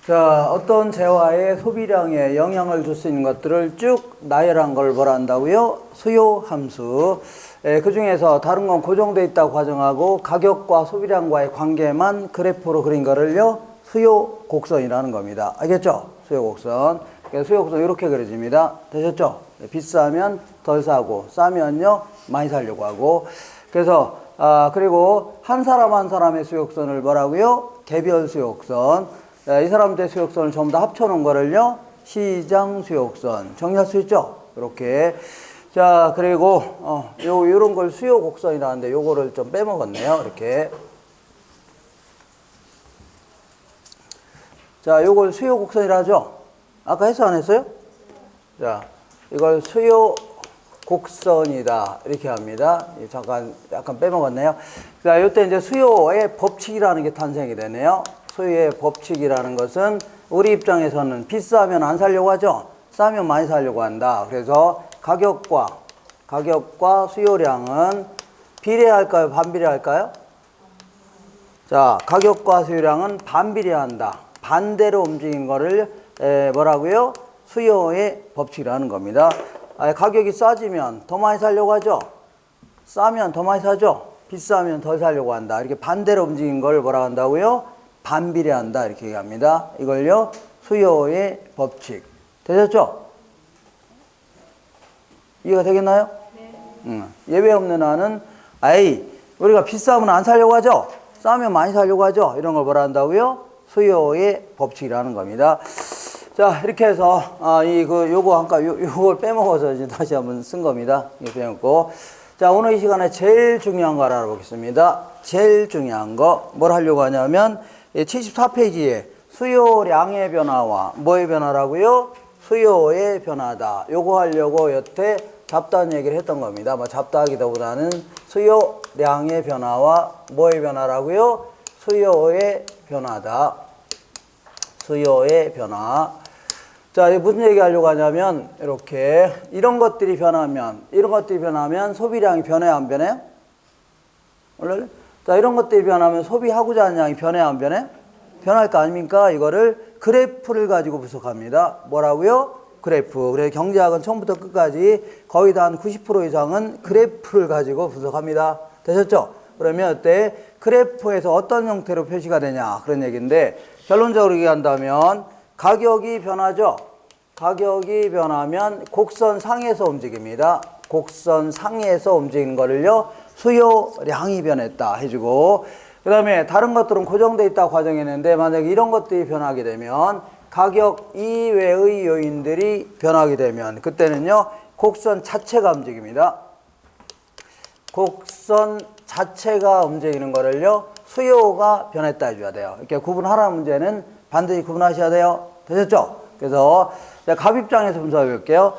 자, 어떤 재화의 소비량에 영향을 줄 수 있는 것들을 쭉 나열한 걸 뭐라 한다고요? 수요 함수. 그 중에서 다른 건 고정되어 있다고 가정하고 가격과 소비량과의 관계만 그래프로 그린 거를요, 수요 곡선이라는 겁니다. 알겠죠? 수요 곡선. 수요 곡선 이렇게 그려집니다. 되셨죠? 비싸면 덜 사고, 싸면요, 많이 사려고 하고. 그래서, 그리고 한 사람 한 사람의 수요 곡선을 뭐라고요? 개별 수요 곡선. 이 사람들의 수요곡선을 전부 다 합쳐놓은 거를요, 시장 수요곡선. 정리할 수 있죠? 이렇게. 자, 그리고, 요런 걸 수요곡선이라는데, 요거를 좀 빼먹었네요. 이렇게. 자, 요걸 수요곡선이라 하죠? 아까 했어, 안 했어요? 자, 이걸 수요곡선이다. 이렇게 합니다. 잠깐, 약간 빼먹었네요. 자, 요때 이제 수요의 법칙이라는 게 탄생이 되네요. 수요의 법칙이라는 것은 우리 입장에서는 비싸면 안 사려고 하죠. 싸면 많이 사려고 한다. 그래서 가격과 수요량은 비례할까요? 반비례할까요? 자, 가격과 수요량은 반비례한다. 반대로 움직인 거를 뭐라고요? 수요의 법칙이라는 겁니다. 가격이 싸지면 더 많이 사려고 하죠. 싸면 더 많이 사죠. 비싸면 덜 사려고 한다. 이렇게 반대로 움직인 걸 뭐라 한다고요? 반비례한다. 이렇게 얘기합니다. 이걸요, 수요의 법칙. 되셨죠? 이해가 되겠나요? 네. 예외 없는 한은, 우리가 비싸면 안 사려고 하죠? 싸면 많이 사려고 하죠? 이런 걸 뭐라 한다고요? 수요의 법칙이라는 겁니다. 자, 이렇게 해서, 요걸 빼먹어서 이제 다시 한번 쓴 겁니다. 이거 빼먹고. 자, 오늘 이 시간에 제일 중요한 걸 알아보겠습니다. 제일 중요한 거, 뭘 하려고 하냐면, 74페이지에 수요량의 변화와 뭐의 변화라고요? 수요의 변화다. 요거 하려고 여태 잡다한 얘기를 했던 겁니다. 뭐 잡다하기보다는 수요량의 변화와 뭐의 변화라고요? 수요의 변화다. 수요의 변화. 자, 이게 무슨 얘기 하려고 하냐면, 이렇게, 이런 것들이 변하면 소비량이 변해야 안 변해요? 원래? 자, 이런 것들이 변하면 소비하고자 하는 양이 변해야 안 변해? 변할 거 아닙니까? 이거를 그래프를 가지고 분석합니다. 뭐라고요? 그래프. 그래서 경제학은 처음부터 끝까지 거의 다 한 90% 이상은 그래프를 가지고 분석합니다. 되셨죠? 그러면 이때 그래프에서 어떤 형태로 표시가 되냐 그런 얘기인데, 결론적으로 얘기한다면 가격이 변하죠. 가격이 변하면 곡선 상에서 움직입니다. 곡선 상에서 움직이는 거를요, 수요량이 변했다 해주고, 그 다음에 다른 것들은 고정되어 있다고 가정했는데, 만약에 이런 것들이 변하게 되면 가격 이외의 요인들이 변하게 되면 그때는요, 곡선 자체가 움직입니다. 곡선 자체가 움직이는 거를요, 수요가 변했다 해줘야 돼요. 이렇게 구분하라는 문제는 반드시 구분하셔야 돼요. 되셨죠? 그래서 갑 입장에서 분석해 볼게요.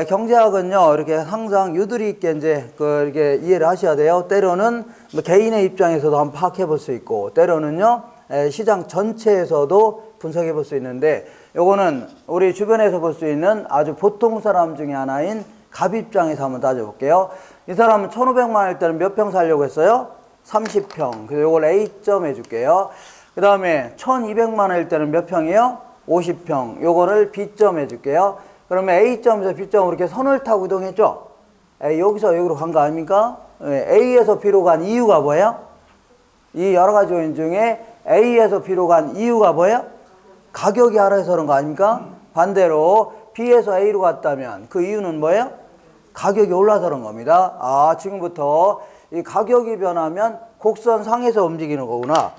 경제학은요, 이렇게 항상 유두리 있게 이렇게 이해를 하셔야 돼요. 때로는 뭐 개인의 입장에서도 한번 파악해 볼 수 있고, 때로는요, 시장 전체에서도 분석해 볼 수 있는데, 요거는 우리 주변에서 볼 수 있는 아주 보통 사람 중에 하나인 갑 입장에서 한번 따져볼게요. 이 사람은 1,500만 원일 때는 몇 평 살려고 했어요? 30평. 그래서 요걸 A점 해줄게요. 그 다음에 1,200만 원일 때는 몇 평이에요? 50평. 요거를 B점 해줄게요. 그러면 A점에서 B점으로 이렇게 선을 타고 이동했죠? 여기서 여기로 간 거 아닙니까? A에서 B로 간 이유가 뭐예요? 이 여러 가지 요인 중에 A에서 B로 간 이유가 뭐예요? 가격이 하락해서 그런 거 아닙니까? 반대로 B에서 A로 갔다면 그 이유는 뭐예요? 가격이 올라서 그런 겁니다. 지금부터 이 가격이 변하면 곡선 상에서 움직이는 거구나.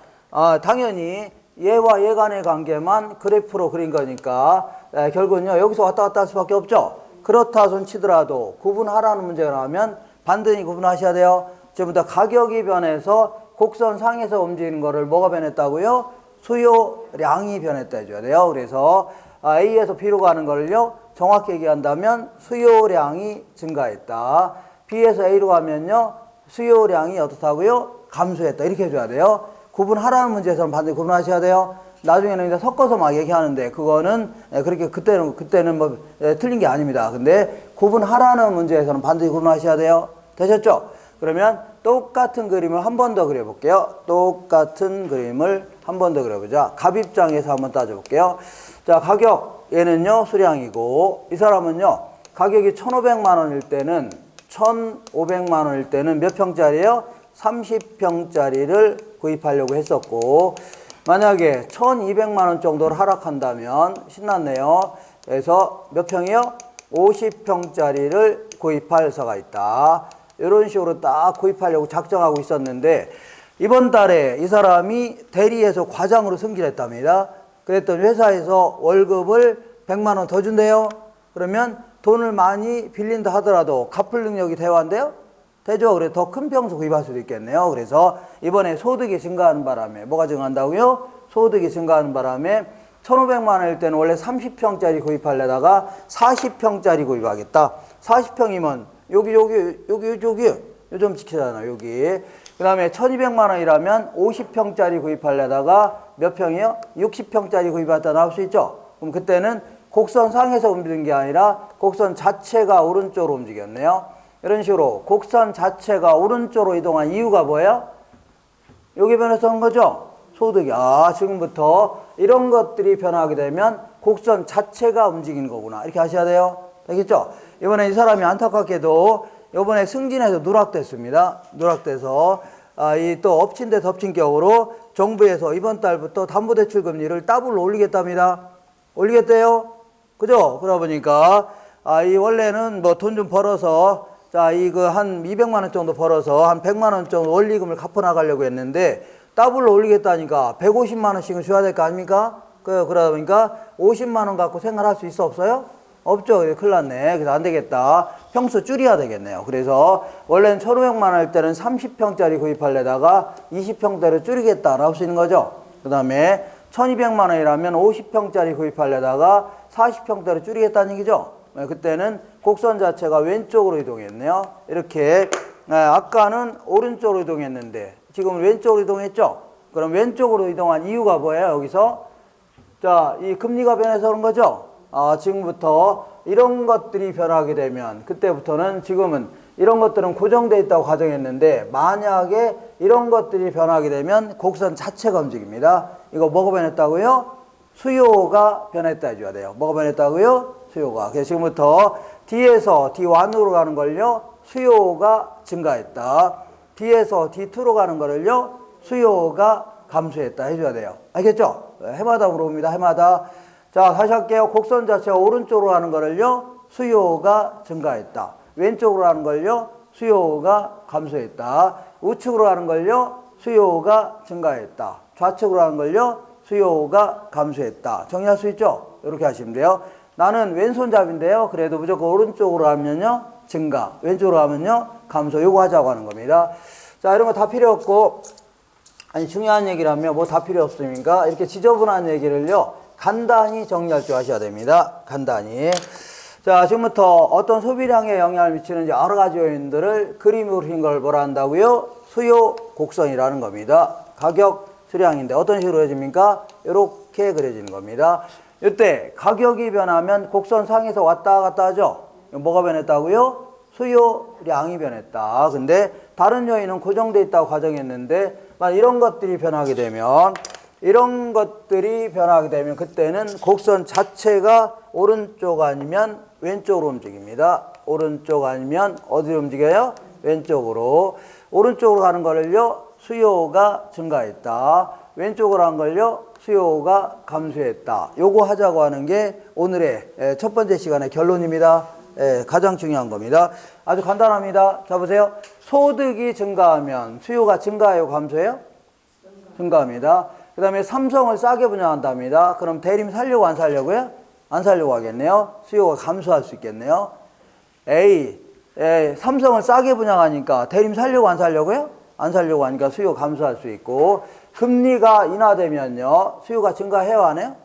당연히 얘와 얘 간의 관계만 그래프로 그린 거니까 결국은요, 여기서 왔다 갔다 할 수밖에 없죠. 그렇다 손 치더라도 구분하라는 문제가 나오면 반드시 구분하셔야 돼요. 지금부터 가격이 변해서 곡선 상에서 움직이는 거를 뭐가 변했다고요? 수요량이 변했다 해줘야 돼요. 그래서 A에서 B로 가는 거를요, 정확히 얘기한다면 수요량이 증가했다. B에서 A로 가면요, 수요량이 어떻다고요? 감소했다. 이렇게 해줘야 돼요. 구분하라는 문제에서는 반드시 구분하셔야 돼요. 나중에는 이제 섞어서 막 얘기하는데, 그거는 그렇게 그때는 뭐 틀린 게 아닙니다. 근데 구분하라는 문제에서는 반드시 구분하셔야 돼요. 되셨죠? 그러면 똑같은 그림을 한 번 더 그려볼게요. 똑같은 그림을 한 번 더 그려보자. 갑 입장에서 한번 따져볼게요. 자, 가격 얘는요 수량이고, 이 사람은요 가격이 1,500만 원일 때는 1,500만 원일 때는 몇 평짜리예요? 30평짜리를 구입하려고 했었고, 만약에 1,200만 원 정도로 하락한다면 신났네요. 그래서 몇 평이요? 50평짜리를 구입할 수가 있다. 이런 식으로 딱 구입하려고 작정하고 있었는데, 이번 달에 이 사람이 대리에서 과장으로 승진했답니다. 그랬더니 회사에서 월급을 100만 원 더 준대요. 그러면 돈을 많이 빌린다 하더라도 갚을 능력이 대화인데요? 되죠? 그래서 더 큰 평수 구입할 수도 있겠네요. 그래서 이번에 소득이 증가하는 바람에 뭐가 증가한다고요? 소득이 증가하는 바람에 1,500만 원일 때는 원래 30평짜리 구입하려다가 40평짜리 구입하겠다. 40평이면 여기 요점 지키잖아, 여기. 그 다음에 1,200만 원이라면 50평짜리 구입하려다가 몇 평이요? 60평짜리 구입하다 나올 수 있죠? 그럼 그때는 곡선 상에서 움직이는 게 아니라 곡선 자체가 오른쪽으로 움직였네요. 이런 식으로 곡선 자체가 오른쪽으로 이동한 이유가 뭐예요? 여기 변해서 한 거죠? 소득이. 지금부터 이런 것들이 변하게 되면 곡선 자체가 움직이는 거구나. 이렇게 하셔야 돼요. 되겠죠? 이번에 이 사람이 안타깝게도 이번에 승진해서 누락됐습니다. 누락돼서 이 또 엎친 데 덮친 격으로 정부에서 이번 달부터 담보대출 금리를 더블로 올리겠답니다. 올리겠대요. 그죠? 그러다 보니까 이 원래는 뭐 돈 좀 벌어서 이거 한 200만 원 정도 벌어서 한 100만 원 정도 원리금을 갚아 나가려고 했는데 더블로 올리겠다니까 150만 원씩은 줘야 될 거 아닙니까? 그러다 보니까 50만 원 갖고 생활할 수 있어 없어요? 없죠. 큰일 났네. 그래서 안 되겠다. 평수 줄여야 되겠네요. 그래서 원래는 1,500만 원일 때는 30평짜리 구입하려다가 20평대로 줄이겠다 나올 수 있는 거죠. 그 다음에 1,200만 원이라면 50평짜리 구입하려다가 40평대로 줄이겠다는 얘기죠. 그때는 곡선 자체가 왼쪽으로 이동했네요. 이렇게 아까는 오른쪽으로 이동했는데 지금은 왼쪽으로 이동했죠. 그럼 왼쪽으로 이동한 이유가 뭐예요? 여기서 이 금리가 변해서 그런 거죠. 지금부터 이런 것들이 변하게 되면 그때부터는 지금은 이런 것들은 고정되어 있다고 가정했는데 만약에 이런 것들이 변하게 되면 곡선 자체가 움직입니다. 이거 뭐가 변했다고요? 수요가 변했다 해줘야 돼요. 뭐가 변했다고요? 수요가. 그래서 지금부터 D에서 D1으로 가는 걸요 수요가 증가했다. D에서 D2로 가는 거를요 수요가 감소했다 해줘야 돼요. 알겠죠? 해마다 물어봅니다. 해마다. 자, 다시 할게요. 곡선 자체가 오른쪽으로 가는 거를요 수요가 증가했다. 왼쪽으로 가는 걸요 수요가 감소했다. 우측으로 가는 걸요 수요가 증가했다. 좌측으로 가는 걸요 수요가 감소했다. 정리할 수 있죠? 이렇게 하시면 돼요. 나는 왼손잡인데요. 그래도 무조건 오른쪽으로 하면요 증가, 왼쪽으로 하면요 감소. 요거 하자고 하는 겁니다. 자, 이런 거 다 필요 없고, 중요한 얘기를 하면 뭐 다 필요 없습니까? 이렇게 지저분한 얘기를요 간단히 정리할 줄 아셔야 됩니다. 간단히. 자, 지금부터 어떤 소비량에 영향을 미치는지 여러 가지 요인들을 그림으로 그린 걸 뭐라 한다고요? 수요 곡선이라는 겁니다. 가격, 수량인데 어떤 식으로 그려집니까? 이렇게 그려지는 겁니다. 이때 가격이 변하면 곡선 상에서 왔다 갔다 하죠? 뭐가 변했다고요? 수요량이 변했다. 근데 다른 요인은 고정되어 있다고 가정했는데 이런 것들이 변하게 되면 그때는 곡선 자체가 오른쪽 아니면 왼쪽으로 움직입니다. 오른쪽 아니면 어디로 움직여요? 왼쪽으로. 오른쪽으로 가는 거를요 수요가 증가했다. 왼쪽으로 한 걸요 수요가 감소했다. 요거 하자고 하는 게 오늘의 첫 번째 시간의 결론입니다. 가장 중요한 겁니다. 아주 간단합니다. 자, 보세요. 소득이 증가하면 수요가 증가해요, 감소해요? 증가합니다. 그 다음에 삼성을 싸게 분양한답니다. 그럼 대림 살려고 안 살려고요? 안 살려고 하겠네요. 수요가 감소할 수 있겠네요. 삼성을 싸게 분양하니까 대림 살려고 안 살려고요? 안 살려고 하니까 수요 감소할 수 있고, 금리가 인하되면요 수요가 증가해요, 안 해요?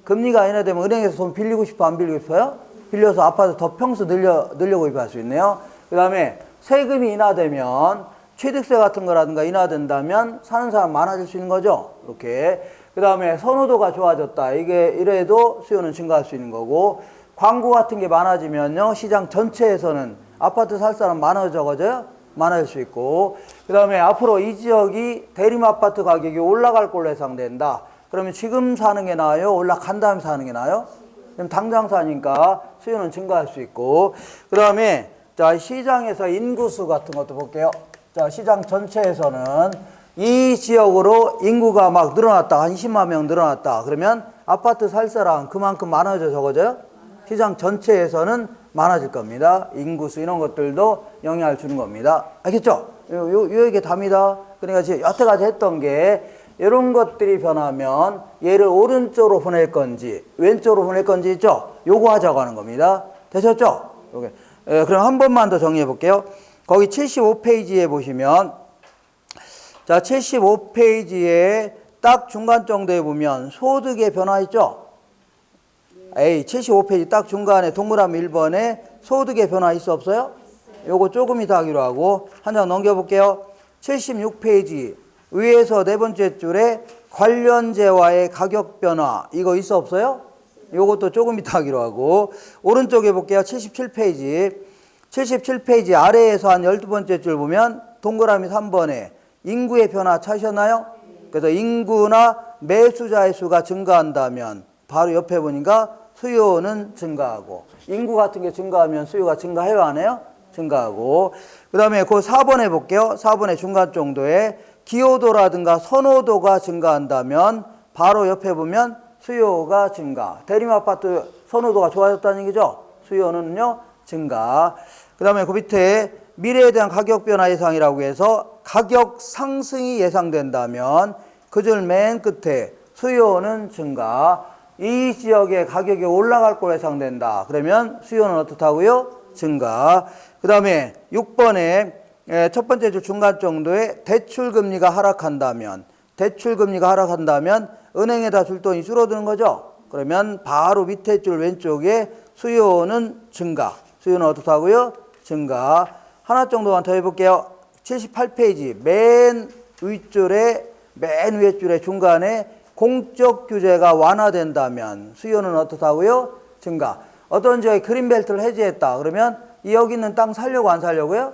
금리가 인하되면 은행에서 돈 빌리고 싶어, 안 빌리고 싶어요? 빌려서 아파트 더 평수 늘려 구입할 수 있네요. 그 다음에 세금이 인하되면 취득세 같은 거라든가 인하된다면 사는 사람 많아질 수 있는 거죠. 이렇게. 그 다음에 선호도가 좋아졌다. 이래도 수요는 증가할 수 있는 거고, 광고 같은 게 많아지면요 시장 전체에서는 아파트 살 사람 많아져요? 많아질 수 있고, 그 다음에 앞으로 이 지역이 대림아파트 가격이 올라갈 걸로 예상된다. 그러면 지금 사는 게 나아요? 올라간 다음에 사는 게 나아요? 그럼 당장 사니까 수요는 증가할 수 있고, 그 다음에 자, 시장에서 인구수 같은 것도 볼게요. 자, 시장 전체에서는 이 지역으로 인구가 막 늘어났다. 한 20만 명 늘어났다. 그러면 아파트 살 사람 그만큼 많아져 적어져요? 시장 전체에서는 많아질 겁니다. 인구수 이런 것들도 영향을 주는 겁니다. 알겠죠? 요 얘기 답니다. 그러니까 지금 여태까지 했던 게 이런 것들이 변하면 얘를 오른쪽으로 보낼 건지 왼쪽으로 보낼 건지 있죠? 요거 하자고 하는 겁니다. 되셨죠? 요게. 그럼 한 번만 더 정리해 볼게요. 거기 75페이지에 보시면 자, 75페이지에 딱 중간 정도에 보면 소득의 변화 있죠? 75페이지 딱 중간에 동그라미 1번에 소득의 변화 있어 없어요? 요거 조금 이따 하기로 하고 한 장 넘겨볼게요. 76페이지 위에서 네 번째 줄에 관련재와의 가격 변화 이거 있어 없어요? 요것도 조금 이따 하기로 하고 오른쪽에 볼게요. 77페이지 아래에서 한 12번째 줄 보면 동그라미 3번에 인구의 변화 찾으셨나요? 그래서 인구나 매수자의 수가 증가한다면 바로 옆에 보니까 수요는 증가하고 인구 같은 게 증가하면 수요가 증가해요 안 해요? 증가하고 그 다음에 그 4번에 볼게요. 4번의 중간 정도에 기여도라든가 선호도가 증가한다면 바로 옆에 보면 수요가 증가. 대림아파트 선호도가 좋아졌다는 얘기죠. 수요는요 증가. 그 다음에 그 밑에 미래에 대한 가격 변화 예상이라고 해서 가격 상승이 예상된다면 그 줄 맨 끝에 수요는 증가. 이 지역의 가격이 올라갈 걸로 예상된다. 그러면 수요는 어떻다고요? 증가. 그 다음에 6번에 첫 번째 줄 중간 정도에 대출금리가 하락한다면 은행에다 줄 돈이 줄어드는 거죠. 그러면 바로 밑에 줄 왼쪽에 수요는 증가. 수요는 어떻다고요? 증가. 하나 정도만 더 해볼게요. 78페이지 맨 위줄에 맨 위에 줄에 중간에 공적 규제가 완화된다면 수요는 어떻다고요? 증가. 어떤 지역에 그린벨트를 해제했다. 그러면 여기 있는 땅 살려고 안 살려고요?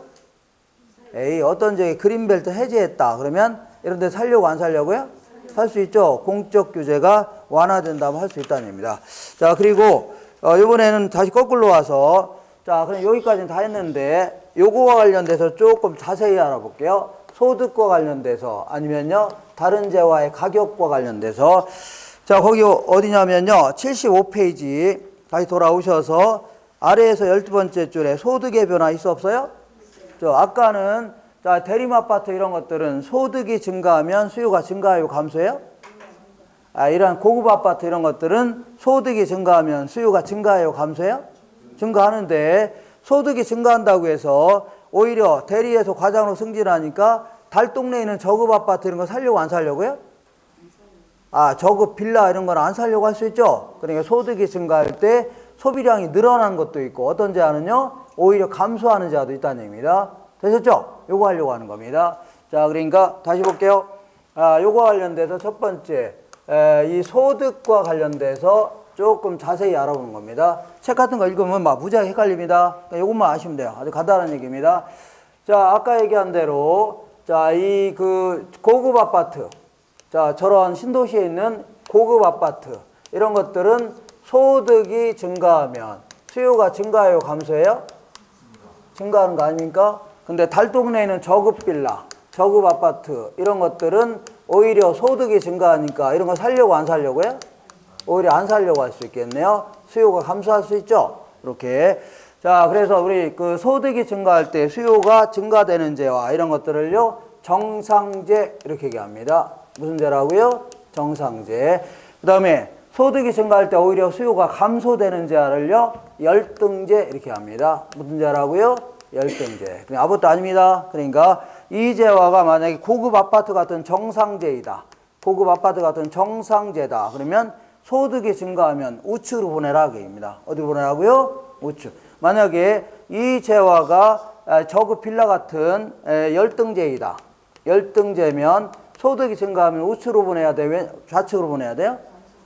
어떤 지역에 그린벨트 해제했다. 그러면 이런 데 살려고 안 살려고요? 살 수 있죠. 공적 규제가 완화된다면 할 수 있다는 얘기입니다. 자, 그리고 이번에는 다시 거꾸로 와서 자, 그럼 여기까지는 다 했는데 요거와 관련돼서 조금 자세히 알아볼게요. 소득과 관련돼서 아니면요 다른 재화의 가격과 관련돼서 자 거기 어디냐면요 75페이지 다시 돌아오셔서 아래에서 12번째 줄에 소득의 변화 있어 없어요? 저 아까는 자 대림아파트 이런 것들은 소득이 증가하면 수요가 증가해요 감소해요? 이런 고급 아파트 이런 것들은 소득이 증가하면 수요가 증가해요 감소해요? 증가하는데 소득이 증가한다고 해서 오히려 대리에서 과장으로 승진하니까 달동네에 있는 저급 아파트 이런 거 살려고 안 살려고요? 저급 빌라 이런 건 안 살려고 할 수 있죠. 그러니까 소득이 증가할 때 소비량이 늘어나는 것도 있고 어떤 제한은요 오히려 감소하는 제한도 있다는 얘기입니다. 되셨죠? 요거 하려고 하는 겁니다. 자, 그러니까 다시 볼게요. 요거 관련돼서 첫 번째 이 소득과 관련돼서 조금 자세히 알아보는 겁니다. 책 같은 거 읽으면 막 무지하게 헷갈립니다. 그러니까 요것만 아시면 돼요. 아주 간단한 얘기입니다. 자, 아까 얘기한 대로 자, 이 그 고급 아파트 자, 저런 신도시에 있는 고급 아파트 이런 것들은 소득이 증가하면 수요가 증가해요 감소해요? 증가하는 거 아닙니까? 근데 달동네에는 저급 빌라 저급 아파트 이런 것들은 오히려 소득이 증가하니까 이런 거 살려고 안 살려고요? 오히려 안 살려고 할 수 있겠네요. 수요가 감소할 수 있죠. 이렇게. 자, 그래서 우리 그 소득이 증가할 때 수요가 증가되는 재와 이런 것들을요, 정상재 이렇게 얘기합니다. 무슨 재라고요? 정상재. 그 다음에 소득이 증가할 때 오히려 수요가 감소되는 재를요, 열등재 이렇게 합니다. 무슨 재라고요? 열등재. 그냥 아무것도 아닙니다. 그러니까 이 재화가 만약에 고급 아파트 같은 정상재이다. 고급 아파트 같은 정상재다. 그러면 소득이 증가하면 우측으로 보내라 그 얘기입니다. 어디로 보내라고요? 우측. 만약에 이 재화가 저급 빌라 같은 열등재이다. 열등재면 소득이 증가하면 우측으로 보내야 돼? 좌측으로 보내야 돼요?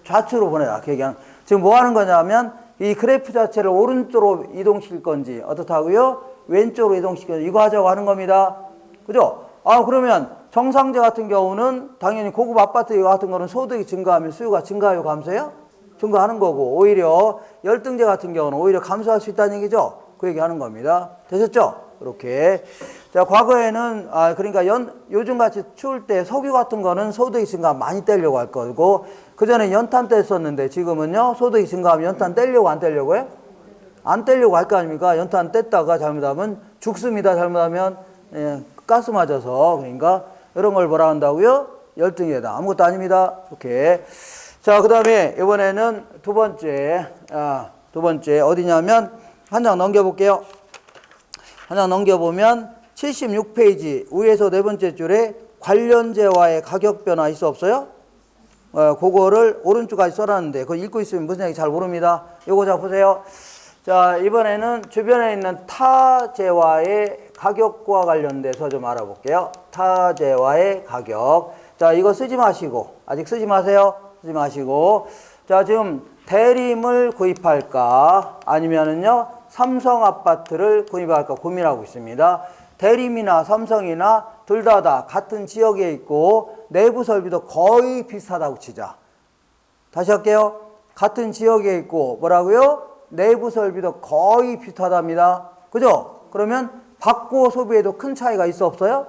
좌측으로 보내라. 그 얘기하는. 지금 뭐 하는 거냐면 이 그래프 자체를 오른쪽으로 이동시킬 건지 어떻다고요? 왼쪽으로 이동시켜서 이거 하자고 하는 겁니다. 그죠? 아, 그러면 정상재 같은 경우는 당연히 고급 아파트 같은 거는 소득이 증가하면 수요가 증가해요, 감소해요? 증가하는 거고, 오히려 열등제 같은 경우는 오히려 감소할 수 있다는 얘기죠? 그 얘기 하는 겁니다. 되셨죠? 이렇게. 자, 과거에는, 그러니까 요즘같이 추울 때 석유 같은 거는 소득이 증가하면 많이 떼려고 할 거고, 그전에 연탄 뗐었는데 지금은요, 소득이 증가하면 연탄 떼려고 안 떼려고요? 안 떼려고 할 거 아닙니까? 연탄 뗐다가 잘못하면 죽습니다. 잘못하면, 예, 가스 맞아서. 그러니까 이런 걸 뭐라 한다고요? 열등제다. 아무것도 아닙니다. 이렇게. 자, 그 다음에 이번에는 두 번째 어디냐면 한 장 넘겨볼게요. 한 장 넘겨보면 76페이지 위에서 네 번째 줄에 관련제와의 가격 변화 있어 없어요? 그거를 오른쪽까지 써놨는데 그거 읽고 있으면 무슨 얘기 잘 모릅니다. 요거 자 보세요. 자, 이번에는 주변에 있는 타제와의 가격과 관련돼서 좀 알아볼게요. 타제와의 가격. 자, 이거 쓰지 마시고, 아직 쓰지 마세요. 쓰지 마시고. 자, 지금 대림을 구입할까? 아니면은요, 삼성 아파트를 구입할까 고민하고 있습니다. 대림이나 삼성이나 둘 다 같은 지역에 있고, 내부 설비도 거의 비슷하다고 치자. 다시 할게요. 같은 지역에 있고, 뭐라고요? 내부 설비도 거의 비슷하답니다. 그죠? 그러면 받고 소비에도 큰 차이가 있어 없어요?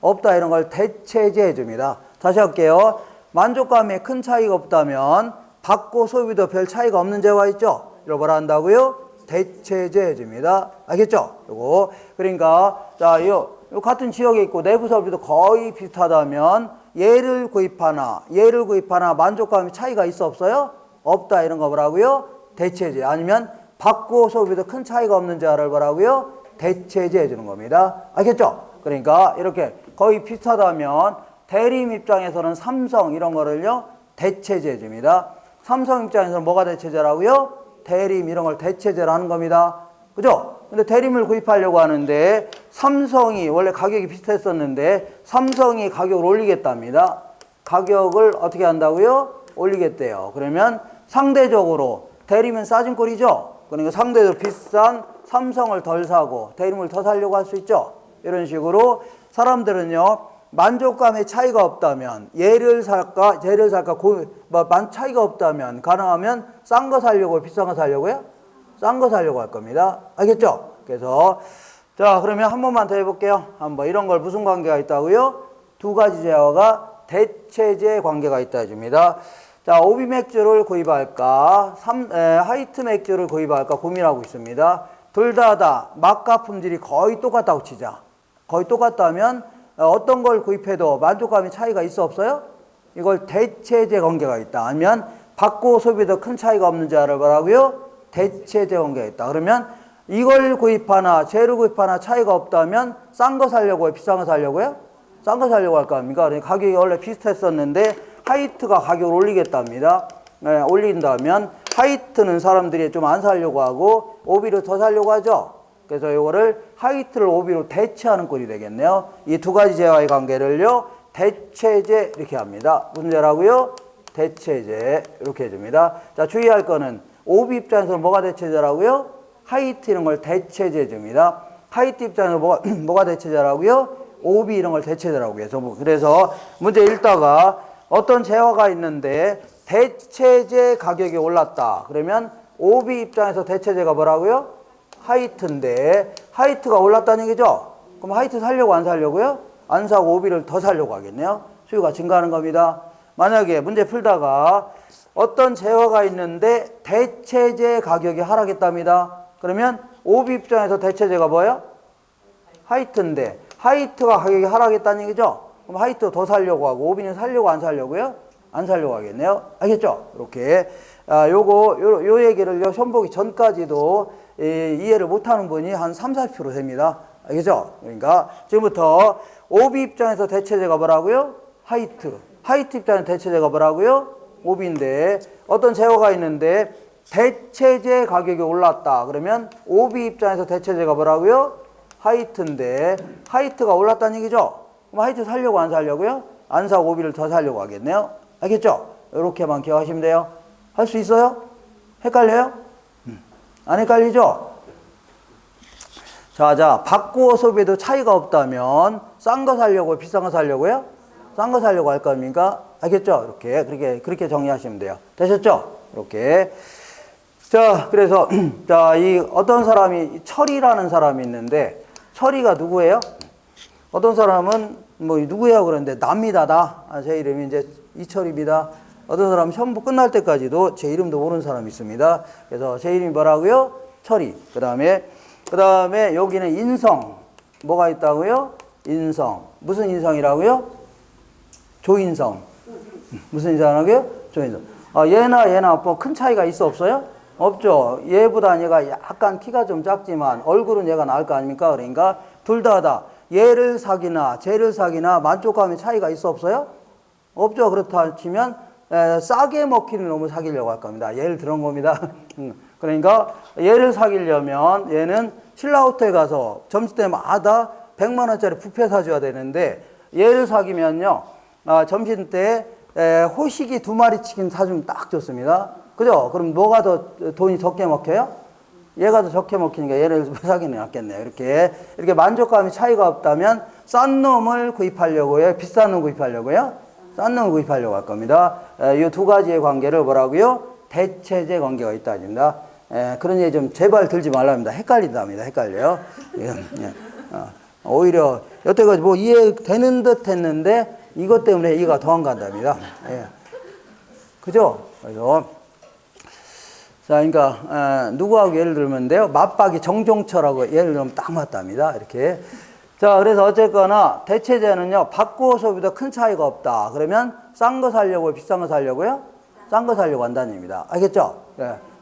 없다 이런 걸 대체제 해줍니다. 다시 할게요. 만족감에 큰 차이가 없다면 받고 소비도 별 차이가 없는 재화 있죠? 이걸 뭐라 한다고요? 대체제 해줍니다. 알겠죠? 요거. 그러니까 자, 요 같은 지역에 있고 내부 설비도 거의 비슷하다면 얘를 구입하나 만족감에 차이가 있어 없어요? 없다 이런 거 뭐라고요? 대체제. 아니면 받고 소비도 큰 차이가 없는 재화를 뭐라고요? 대체제 해주는 겁니다. 알겠죠? 그러니까 이렇게 거의 비슷하다면 대림 입장에서는 삼성 이런 거를요 대체제 해줍니다. 삼성 입장에서는 뭐가 대체제라고요? 대림 이런 걸 대체제로 하는 겁니다. 그죠? 근데 대림을 구입하려고 하는데 삼성이 원래 가격이 비슷했었는데 삼성이 가격을 올리겠답니다. 가격을 어떻게 한다고요? 올리겠대요. 그러면 상대적으로 대림은 싸진 꼴이죠. 그러니까 상대적으로 비싼 삼성을 덜 사고 대림을 더 사려고 할 수 있죠. 이런 식으로 사람들은요 만족감의 차이가 없다면 얘를 살까 차이가 없다면 가능하면 싼 거 사려고 비싼 거 사려고요? 싼 거 사려고 할 겁니다. 알겠죠? 그래서 자 그러면 한 번만 더 해볼게요. 한번 이런 걸 무슨 관계가 있다고요? 두 가지 재화가 대체제 관계가 있다 해줍니다. 자, 오비 맥주를 구입할까? 하이트 맥주를 구입할까? 고민하고 있습니다. 둘 다 막가 품질이 거의 똑같다고 치자. 거의 똑같다면 어떤 걸 구입해도 만족감의 차이가 있어 없어요? 이걸 대체제 관계가 있다. 아니면 받고 소비도 큰 차이가 없는 자를 뭐라고요? 대체제 관계가 있다. 그러면 이걸 구입하나 쟤를 구입하나 차이가 없다면 싼 거 사려고요? 비싼 거 사려고요? 싼 거 사려고 할 거 아닙니까? 그러니까 가격이 원래 비슷했었는데 하이트가 가격을 올리겠답니다. 네, 올린다면 하이트는 사람들이 좀 안 사려고 하고 오비를 더 사려고 하죠. 그래서 이거를 하이트를 오비로 대체하는 꼴이 되겠네요. 이 두 가지 재화의 관계를요 대체제 이렇게 합니다. 무슨 제라고요? 대체제 이렇게 해줍니다. 자 주의할 거는 오비 입장에서는 뭐가 대체제라고요? 하이트 이런 걸 대체제 해줍니다. 하이트 입장에서 뭐가 대체제라고요? 오비 이런 걸 대체제라고 해서 그래서 문제 읽다가 어떤 재화가 있는데 대체제 가격이 올랐다. 그러면 오비 입장에서 대체제가 뭐라고요? 하이트인데 하이트가 올랐다는 얘기죠? 그럼 하이트 사려고 안 사려고요? 안 사고 오비를 더 사려고 하겠네요. 수요가 증가하는 겁니다. 만약에 문제 풀다가 어떤 재화가 있는데 대체제 가격이 하락했답니다. 그러면 오비 입장에서 대체제가 뭐예요? 하이트인데 하이트가 가격이 하락했다는 얘기죠? 그럼 하이트 더 사려고 하고 오비는 사려고 안 사려고요? 안 사려고 하겠네요. 알겠죠? 이렇게 요 얘기를 시험 보기 전까지도 이해를 못하는 분이 한 30-40% 됩니다. 알겠죠? 그러니까 지금부터 오비 입장에서 대체제가 뭐라고요? 하이트 입장에서 대체제가 뭐라고요? 오비인데 어떤 재화가 있는데 대체제 가격이 올랐다. 그러면 오비 입장에서 대체제가 뭐라고요? 하이트인데 하이트가 올랐다는 얘기죠? 그럼 하이트 사려고 안 사려고요? 안 사고 오비를 더 사려고 하겠네요. 알겠죠? 이렇게만 기억하시면 돼요. 할 수 있어요? 헷갈려요? 안 헷갈리죠? 자, 받고 소비도 차이가 없다면 싼 거 사려고 비싼 거 사려고요? 싼 거 사려고 할 겁니까? 알겠죠? 그렇게 정리하시면 돼요. 되셨죠? 이렇게. 자, 그래서 자, 이 어떤 사람이 철이라는 사람이 있는데 철이가 누구예요? 어떤 사람은 뭐 누구예요? 그러는데 납니다. 제 이름이 이제 이철입니다. 어떤 사람은 시험부 끝날 때까지도 제 이름도 모르는 사람이 있습니다. 그래서 제 이름이 뭐라고요? 철이. 그다음에 여기는 인성. 뭐가 있다고요? 인성. 무슨 인성이라고요? 조인성. 무슨 인성이라고요? 조인성. 얘나 뭐 큰 차이가 있어 없어요? 없죠. 얘보다 얘가 약간 키가 좀 작지만 얼굴은 얘가 나을 거 아닙니까? 그러니까 둘 다 얘를 사기나 쟤를 사기나 만족감의 차이가 있어 없어요? 없죠. 그렇다 치면 싸게 먹히는 놈을 사귀려고 할 겁니다. 예를 들은 겁니다. 그러니까 얘를 사귀려면 얘는 신라호텔 가서 점심때마다 100만 원짜리 뷔페 사줘야 되는데 얘를 사귀면요. 점심 때 호식이 2마리 치킨 사주면 딱 좋습니다. 그죠? 그럼 뭐가 더 돈이 적게 먹혀요? 얘가 더 적게 먹히니까 얘를 사기는 낫겠네요. 이렇게 만족감이 차이가 없다면 싼 놈을 구입하려고요? 비싼 놈 구입하려고요? 싼 놈을 구입하려고 할 겁니다. 이 두 가지의 관계를 뭐라고요? 대체제 관계가 있다입니다. 그런 얘기 좀 제발 들지 말랍니다. 헷갈린답니다. 헷갈려요. 오히려 여태까지 뭐 이해되는 듯 했는데 이것 때문에 이해가 더 안 간답니다. 그죠? 그래서 자, 그러니까 누구하고 예를 들면 돼요? 맞박이 정종철하고 예를 들면 딱 맞답니다. 이렇게. 자, 그래서 어쨌거나 대체제는요. 받고 소비도 큰 차이가 없다. 그러면 싼 거 사려고 비싼 거 사려고요? 싼 거 사려고 한다는 얘기입니다. 알겠죠?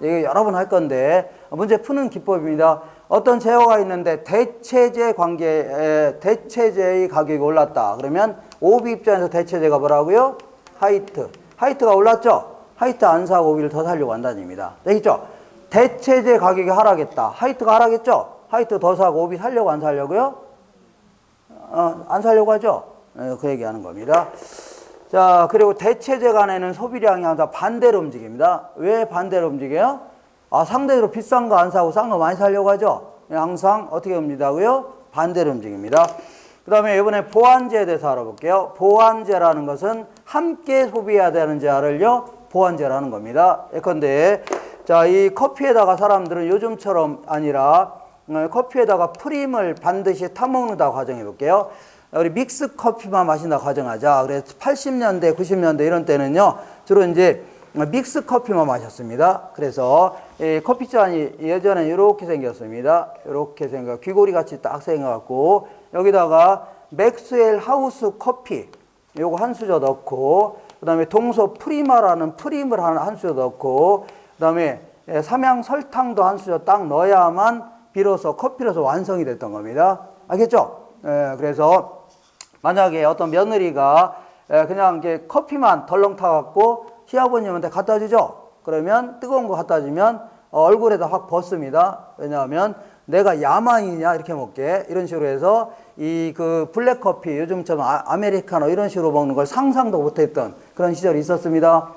이게 여러 번 할 건데 문제 푸는 기법입니다. 어떤 재화가 있는데 대체제 관계에 대체제의 가격이 올랐다. 그러면 오비 입장에서 대체제가 뭐라고요? 하이트가 올랐죠? 하이트 안 사고 오비를 더 사려고 한다는 얘기입니다. 되겠죠? 대체제 가격이 하락했다. 하이트가 하락했죠? 하이트 더 사고 오비 살려고 안 살려고요? 안 살려고 하죠? 그 얘기하는 겁니다. 자, 그리고 대체제 간에는 소비량이 항상 반대로 움직입니다. 왜 반대로 움직여요? 상대적으로 비싼 거 안 사고 싼 거 많이 사려고 하죠? 항상 어떻게 움직이다고요? 반대로 움직입니다. 그 다음에 이번에 보완제에 대해서 알아볼게요. 보완제라는 것은 함께 소비해야 되는 제한을요, 보완제라는 겁니다. 예컨대, 자, 이 커피에다가 사람들은 요즘처럼 아니라 커피에다가 프림을 반드시 타먹는다고 가정해 볼게요. 우리 믹스 커피만 마신다고 가정하자. 그래서 80년대, 90년대 이런 때는요, 주로 이제 믹스 커피만 마셨습니다. 그래서 이 커피잔이 예전에 이렇게 생겼습니다. 이렇게 귀고리 같이 딱 생겨갖고 여기다가 맥스웰 하우스 커피 요거 한 수저 넣고, 그 다음에 동서 프리마라는 프림을 한 수저 넣고, 그 다음에 삼양 설탕도 한 수저 딱 넣어야만 비로소 커피로서 완성이 됐던 겁니다. 알겠죠? 그래서 만약에 어떤 며느리가 그냥 이렇게 커피만 덜렁 타갖고 시아버님한테 갖다 주죠? 그러면 뜨거운 거 갖다 주면 얼굴에다 확 벗습니다. 왜냐하면 내가 야만이냐 이렇게 먹게, 이런 식으로 해서 이 그 블랙커피 요즘처럼 아메리카노 이런 식으로 먹는 걸 상상도 못했던 그런 시절이 있었습니다.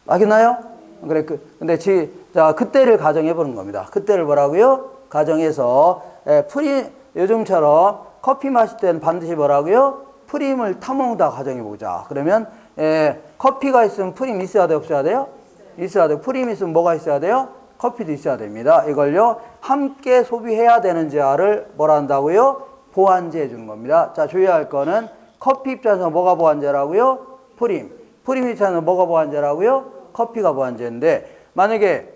알겠나요? 근데 자, 그때를 가정해 보는 겁니다. 그때를 뭐라고요? 가정해서 요즘처럼 커피 마실 때는 반드시 뭐라고요? 프림을 타먹는다 가정해 보자. 그러면 커피가 있으면 프림 있어야 돼요? 없어야 돼요? 있어야 돼요. 프림 있으면 뭐가 있어야 돼요? 커피도 있어야 됩니다. 이걸요, 함께 소비해야 되는 제한을 뭐라 한다고요? 보완제 해주는 겁니다. 자, 주의할 거는 커피 입장에서 뭐가 보완제라고요? 프림 입장에서 뭐가 보완제라고요? 커피가 보완제인데, 만약에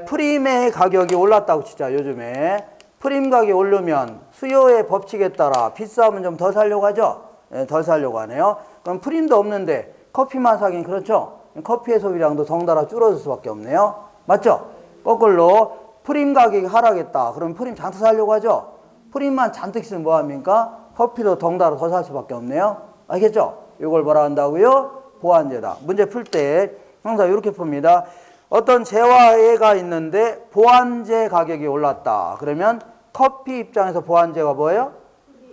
프림의 가격이 올랐다고 치자. 요즘에 프림 가격이 오르면 수요의 법칙에 따라 비싸면 좀 더 사려고 하죠? 덜 사려고 하네요. 그럼 프림도 없는데 커피만 사긴 그렇죠? 커피의 소비량도 덩달아 줄어들 수밖에 없네요. 맞죠? 거꾸로 프림 가격이 하락했다. 그럼 프림 잔뜩 사려고 하죠? 프림만 잔뜩 있으면 뭐합니까? 커피도 덩달아 더 살 수밖에 없네요. 알겠죠? 이걸 뭐라 한다고요? 보완제다. 문제 풀 때 항상 이렇게 풉니다. 어떤 재화가 있는데 보완제 가격이 올랐다. 그러면 커피 입장에서 보완제가 뭐예요?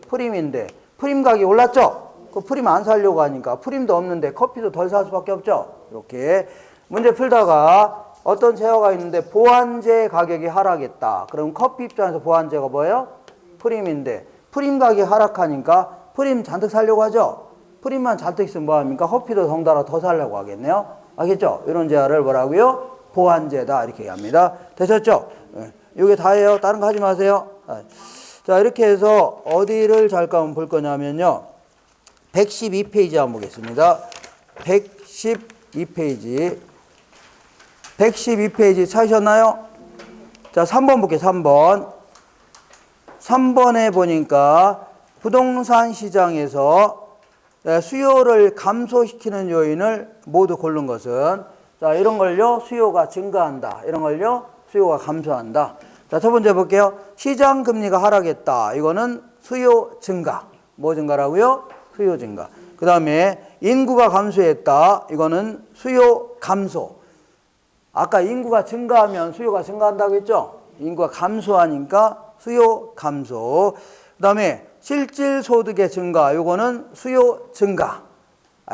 프림인데 프림 가격이 올랐죠? 그 프림 안 사려고 하니까 프림도 없는데 커피도 덜 살 수밖에 없죠? 이렇게 문제 풀다가 어떤 재화가 있는데 보완제 가격이 하락했다. 그럼 커피 입장에서 보완제가 뭐예요? 프림인데 프림 가격이 하락하니까 프림 잔뜩 살려고 하죠. 프림만 잔뜩 있으면 뭐합니까? 커피도 덩달아 더 살려고 하겠네요. 알겠죠? 이런 제어를 뭐라고요? 보완제다 이렇게 얘기합니다. 되셨죠? 이게 다예요. 다른 거 하지 마세요. 자, 이렇게 해서 어디를 잠깐 볼 거냐면요. 112페이지 한번 보겠습니다. 112페이지. 112페이지 찾으셨나요? 자, 3번 볼게요. 3번. 3번에 보니까 부동산 시장에서 수요를 감소시키는 요인을 모두 고른 것은, 자, 이런 걸요, 수요가 증가한다. 이런 걸요, 수요가 감소한다. 자, 첫 번째 볼게요. 시장 금리가 하락했다. 이거는 수요 증가. 뭐 증가라고요? 수요 증가. 그 다음에 인구가 감소했다. 이거는 수요 감소. 아까 인구가 증가하면 수요가 증가한다고 했죠? 인구가 감소하니까 수요 감소. 그 다음에 실질 소득의 증가. 요거는 수요 증가.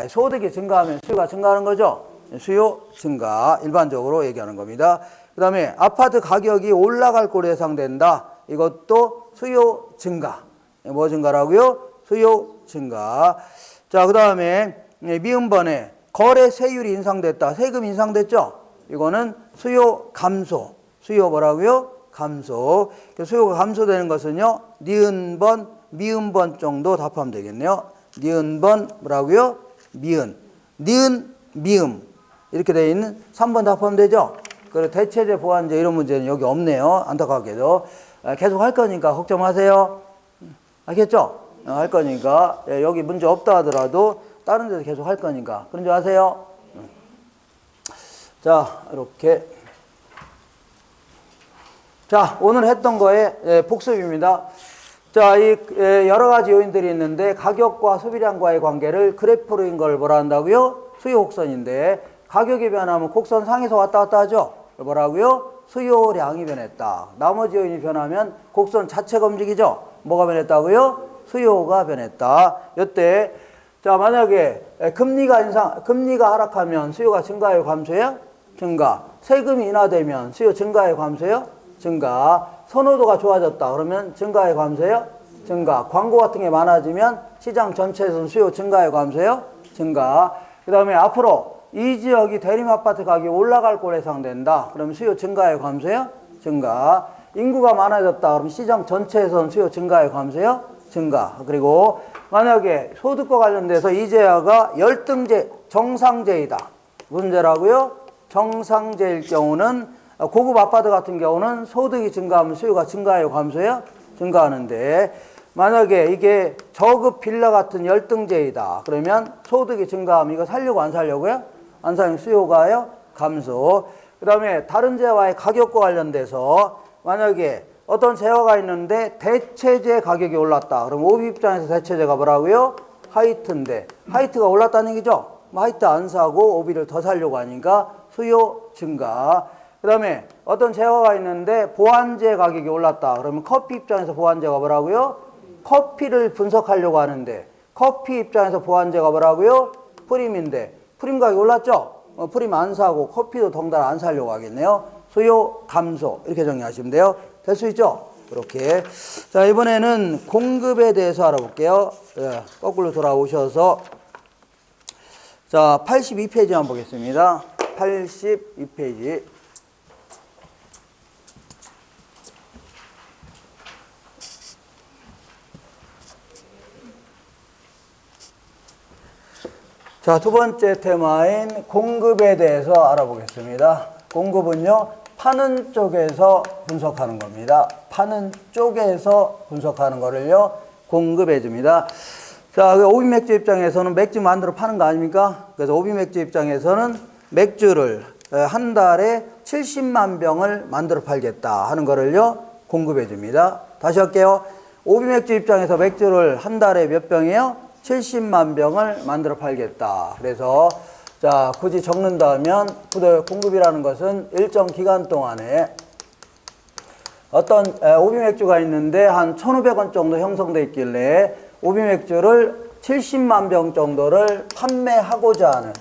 소득이 증가하면 수요가 증가하는 거죠? 수요 증가. 일반적으로 얘기하는 겁니다. 그 다음에 아파트 가격이 올라갈 거로 예상된다. 이것도 수요 증가. 뭐 증가라고요? 수요 증가. 자, 그 다음에 미음번에 거래세율이 인상됐다. 세금 인상됐죠? 이거는 수요 감소. 수요 뭐라고요? 감소. 수요가 감소되는 것은요, 니은번, 미음번 정도 답하면 되겠네요. 니은번 뭐라고요? 미은. 니은, 미음. 이렇게 되어 있는 3번 답하면 되죠? 그리고 대체제, 보완제 이런 문제는 여기 없네요. 안타깝게도. 계속 할 거니까 걱정 마세요. 알겠죠? 할 거니까. 여기 문제 없다 하더라도 다른 데서 계속 할 거니까. 그런 줄 아세요? 자, 이렇게. 자, 오늘 했던 거에 복습입니다. 자, 이 여러 가지 요인들이 있는데 가격과 소비량과의 관계를 그래프로인 걸 뭐라 한다고요? 수요 곡선인데 가격이 변하면 곡선 상에서 왔다 갔다 하죠? 뭐라고요? 수요량이 변했다. 나머지 요인이 변하면 곡선 자체가 움직이죠? 뭐가 변했다고요? 수요가 변했다. 이때 자, 만약에 금리가 하락하면 수요가 증가해요, 감소해요? 증가. 세금이 인하되면 수요 증가해요, 감소해요? 증가. 선호도가 좋아졌다. 그러면 증가해요, 감소해요? 증가. 광고 같은 게 많아지면 시장 전체에서는 수요 증가해요, 감소해요? 증가. 그 다음에 앞으로 이 지역이 대림 아파트 가격이 올라갈 거로 예상된다. 그러면 수요 증가해요, 감소해요? 증가. 인구가 많아졌다. 그러면 시장 전체에서는 수요 증가해요, 감소해요? 증가. 그리고 만약에 소득과 관련돼서 이 제야가 열등제, 정상제이다. 무슨 제라고요? 정상제일 경우는 고급 아파트 같은 경우는 소득이 증가하면 수요가 증가해요, 감소해요? 증가하는데 만약에 이게 저급 빌라 같은 열등제이다. 그러면 소득이 증가하면 이거 살려고 안 살려고요? 안 살면 수요가요? 감소. 그 다음에 다른 제와의 가격과 관련돼서 만약에 어떤 제화가 있는데 대체제 가격이 올랐다. 그럼 오비 입장에서 대체제가 뭐라고요? 하이트인데 하이트가 올랐다는 얘기죠? 하이트 안 사고 오비를 더 사려고 하니까 수요 증가. 그 다음에 어떤 제화가 있는데 보완제 가격이 올랐다. 그러면 커피 입장에서 보완제가 뭐라고요? 커피를 분석하려고 하는데 커피 입장에서 보완제가 뭐라고요? 프림인데 프림 가격이 올랐죠? 프림 안 사고 커피도 덩달아 안 사려고 하겠네요. 수요 감소 이렇게 정리하시면 돼요. 될 수 있죠? 이렇게. 자, 이번에는 공급에 대해서 알아볼게요. 거꾸로 돌아오셔서 자, 82페이지 한번 보겠습니다. 82페이지. 자, 두 번째 테마인 공급에 대해서 알아보겠습니다. 공급은요, 파는 쪽에서 분석하는 겁니다. 파는 쪽에서 분석하는 거를요, 공급해 줍니다. 자, 오비 맥주 입장에서는 맥주 만들어 파는 거 아닙니까? 그래서 오비 맥주 입장에서는 맥주를 한 달에 70만 병을 만들어 팔겠다 하는 거를요, 공급해 줍니다. 다시 할게요. 오비 맥주 입장에서 맥주를 한 달에 몇 병이에요? 70만 병을 만들어 팔겠다. 그래서 자, 굳이 적는다면 공급이라는 것은 일정 기간 동안에 어떤 오비 맥주가 있는데 한 1,500원 정도 형성돼 있길래 오비 맥주를 70만 병 정도를 판매하고자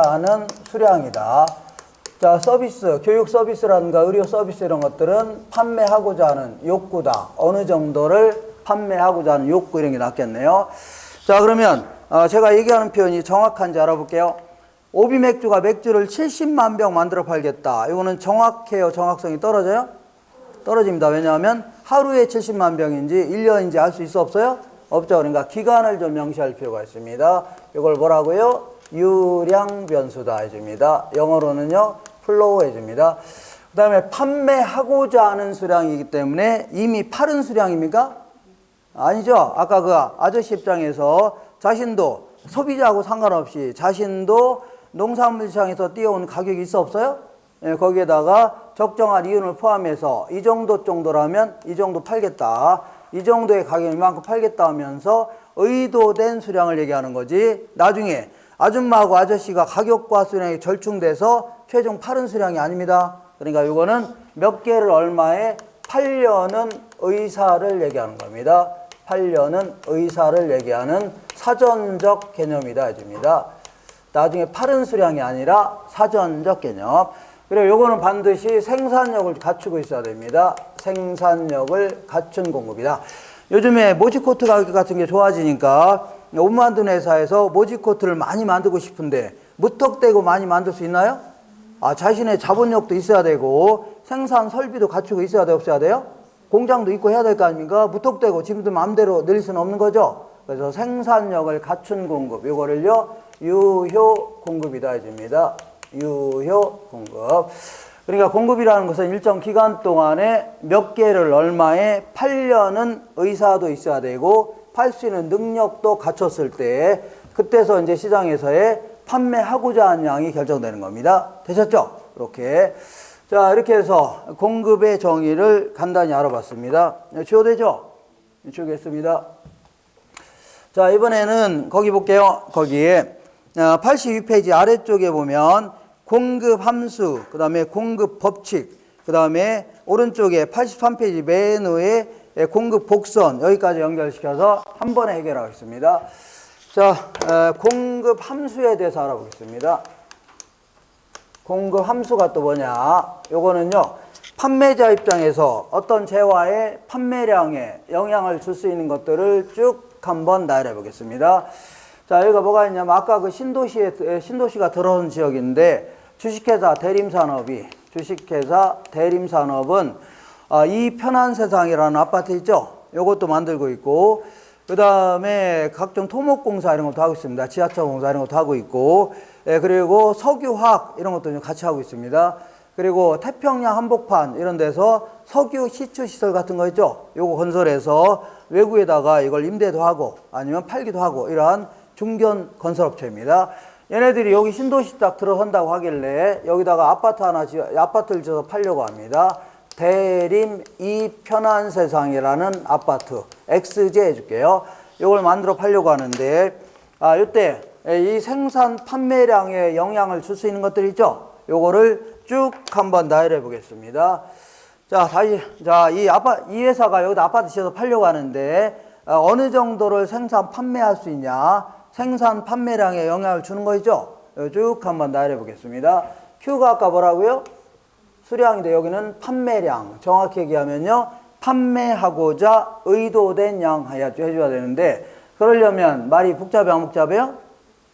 하는 수량이다. 자, 서비스, 교육 서비스라든가 의료 서비스 이런 것들은 판매하고자 하는 욕구다. 어느 정도를 판매하고자 하는 욕구 이런 게 낫겠네요. 자, 그러면 제가 얘기하는 표현이 정확한지 알아볼게요. 오비맥주가 맥주를 70만 병 만들어 팔겠다. 이거는 정확해요? 정확성이 떨어져요? 떨어집니다. 왜냐하면 하루에 70만 병인지 1년인지 알 수 있어 없어요? 없죠. 그러니까 기간을 좀 명시할 필요가 있습니다. 이걸 뭐라고요? 유량 변수다 해줍니다. 영어로는요, 플로우 해줍니다. 그 다음에 판매하고자 하는 수량이기 때문에 이미 팔은 수량입니까? 아니죠. 아까 그 아저씨 입장에서 자신도 소비자하고 상관없이 자신도 농산물 시장에서 띄어온 가격이 있어 없어요? 예, 거기에다가 적정한 이윤을 포함해서 이 정도라면 이 정도 팔겠다. 이 정도의 가격이 이만큼 팔겠다 하면서 의도된 수량을 얘기하는 거지. 나중에 아줌마하고 아저씨가 가격과 수량이 절충돼서 최종 팔은 수량이 아닙니다. 그러니까 이거는 몇 개를 얼마에 팔려는 의사를 얘기하는 겁니다. 팔려는 의사를 얘기하는 사전적 개념이다 해줍니다. 나중에 팔은 수량이 아니라 사전적 개념. 그리고 요거는 반드시 생산력을 갖추고 있어야 됩니다. 생산력을 갖춘 공급이다. 요즘에 모지코트 가격 같은 게 좋아지니까 옷 만드는 회사에서 모지코트를 많이 만들고 싶은데 무턱대고 많이 만들 수 있나요? 자신의 자본력도 있어야 되고 생산 설비도 갖추고 있어야 돼 없어야 돼요? 공장도 있고 해야 될 거 아닙니까? 무턱대고 지금도 마음대로 늘릴 수는 없는 거죠. 그래서 생산력을 갖춘 공급, 이거를요 유효 공급이다 해줍니다. 유효 공급. 그러니까 공급이라는 것은 일정 기간 동안에 몇 개를 얼마에 팔려는 의사도 있어야 되고 팔 수 있는 능력도 갖췄을 때 그때서 이제 시장에서의 판매하고자 하는 양이 결정되는 겁니다. 되셨죠? 이렇게. 자, 이렇게 해서 공급의 정의를 간단히 알아봤습니다. 주어되죠? 주겠습니다. 자, 이번에는 거기 볼게요. 거기에 82페이지 아래쪽에 보면 공급 함수, 그 다음에 공급 법칙, 그 다음에 오른쪽에 83페이지 맨 위에 공급 복선, 여기까지 연결시켜서 한 번에 해결하겠습니다. 자, 공급 함수에 대해서 알아보겠습니다. 공급 함수가 또 뭐냐? 요거는요, 판매자 입장에서 어떤 재화의 판매량에 영향을 줄 수 있는 것들을 쭉 한번 나열해 보겠습니다. 자, 여기가 뭐가 있냐면 아까 그 신도시가 들어온 지역인데 주식회사 대림산업은 이 편한 세상이라는 아파트 있죠? 요것도 만들고 있고, 그 다음에 각종 토목공사 이런 것도 하고 있습니다. 지하철 공사 이런 것도 하고 있고, 그리고 석유화학 이런 것도 같이 하고 있습니다. 그리고 태평양 한복판 이런 데서 석유 시추 시설 같은 거 있죠? 요거 건설해서 외국에다가 이걸 임대도 하고 아니면 팔기도 하고 이러한 중견 건설업체입니다. 얘네들이 여기 신도시 딱 들어선다고 하길래 여기다가 아파트를 지어서 팔려고 합니다. 대림 이 편한 세상이라는 아파트 XJ 해줄게요. 이걸 만들어 팔려고 하는데 이때 이 생산 판매량에 영향을 줄 수 있는 것들 있죠? 요거를 쭉 한번 나열해 보겠습니다. 자, 다시 이 회사가 여기다 아파트 지어서 팔려고 하는데 어느 정도를 생산 판매할 수 있냐? 생산 판매량에 영향을 주는 거 있죠? 쭉 한번 나열해 보겠습니다. Q가 아까 뭐라고요? 수량인데 여기는 판매량. 정확히 얘기하면요, 판매하고자 의도된 양 해줘야 되는데, 그러려면 말이 복잡해 안 복잡해요?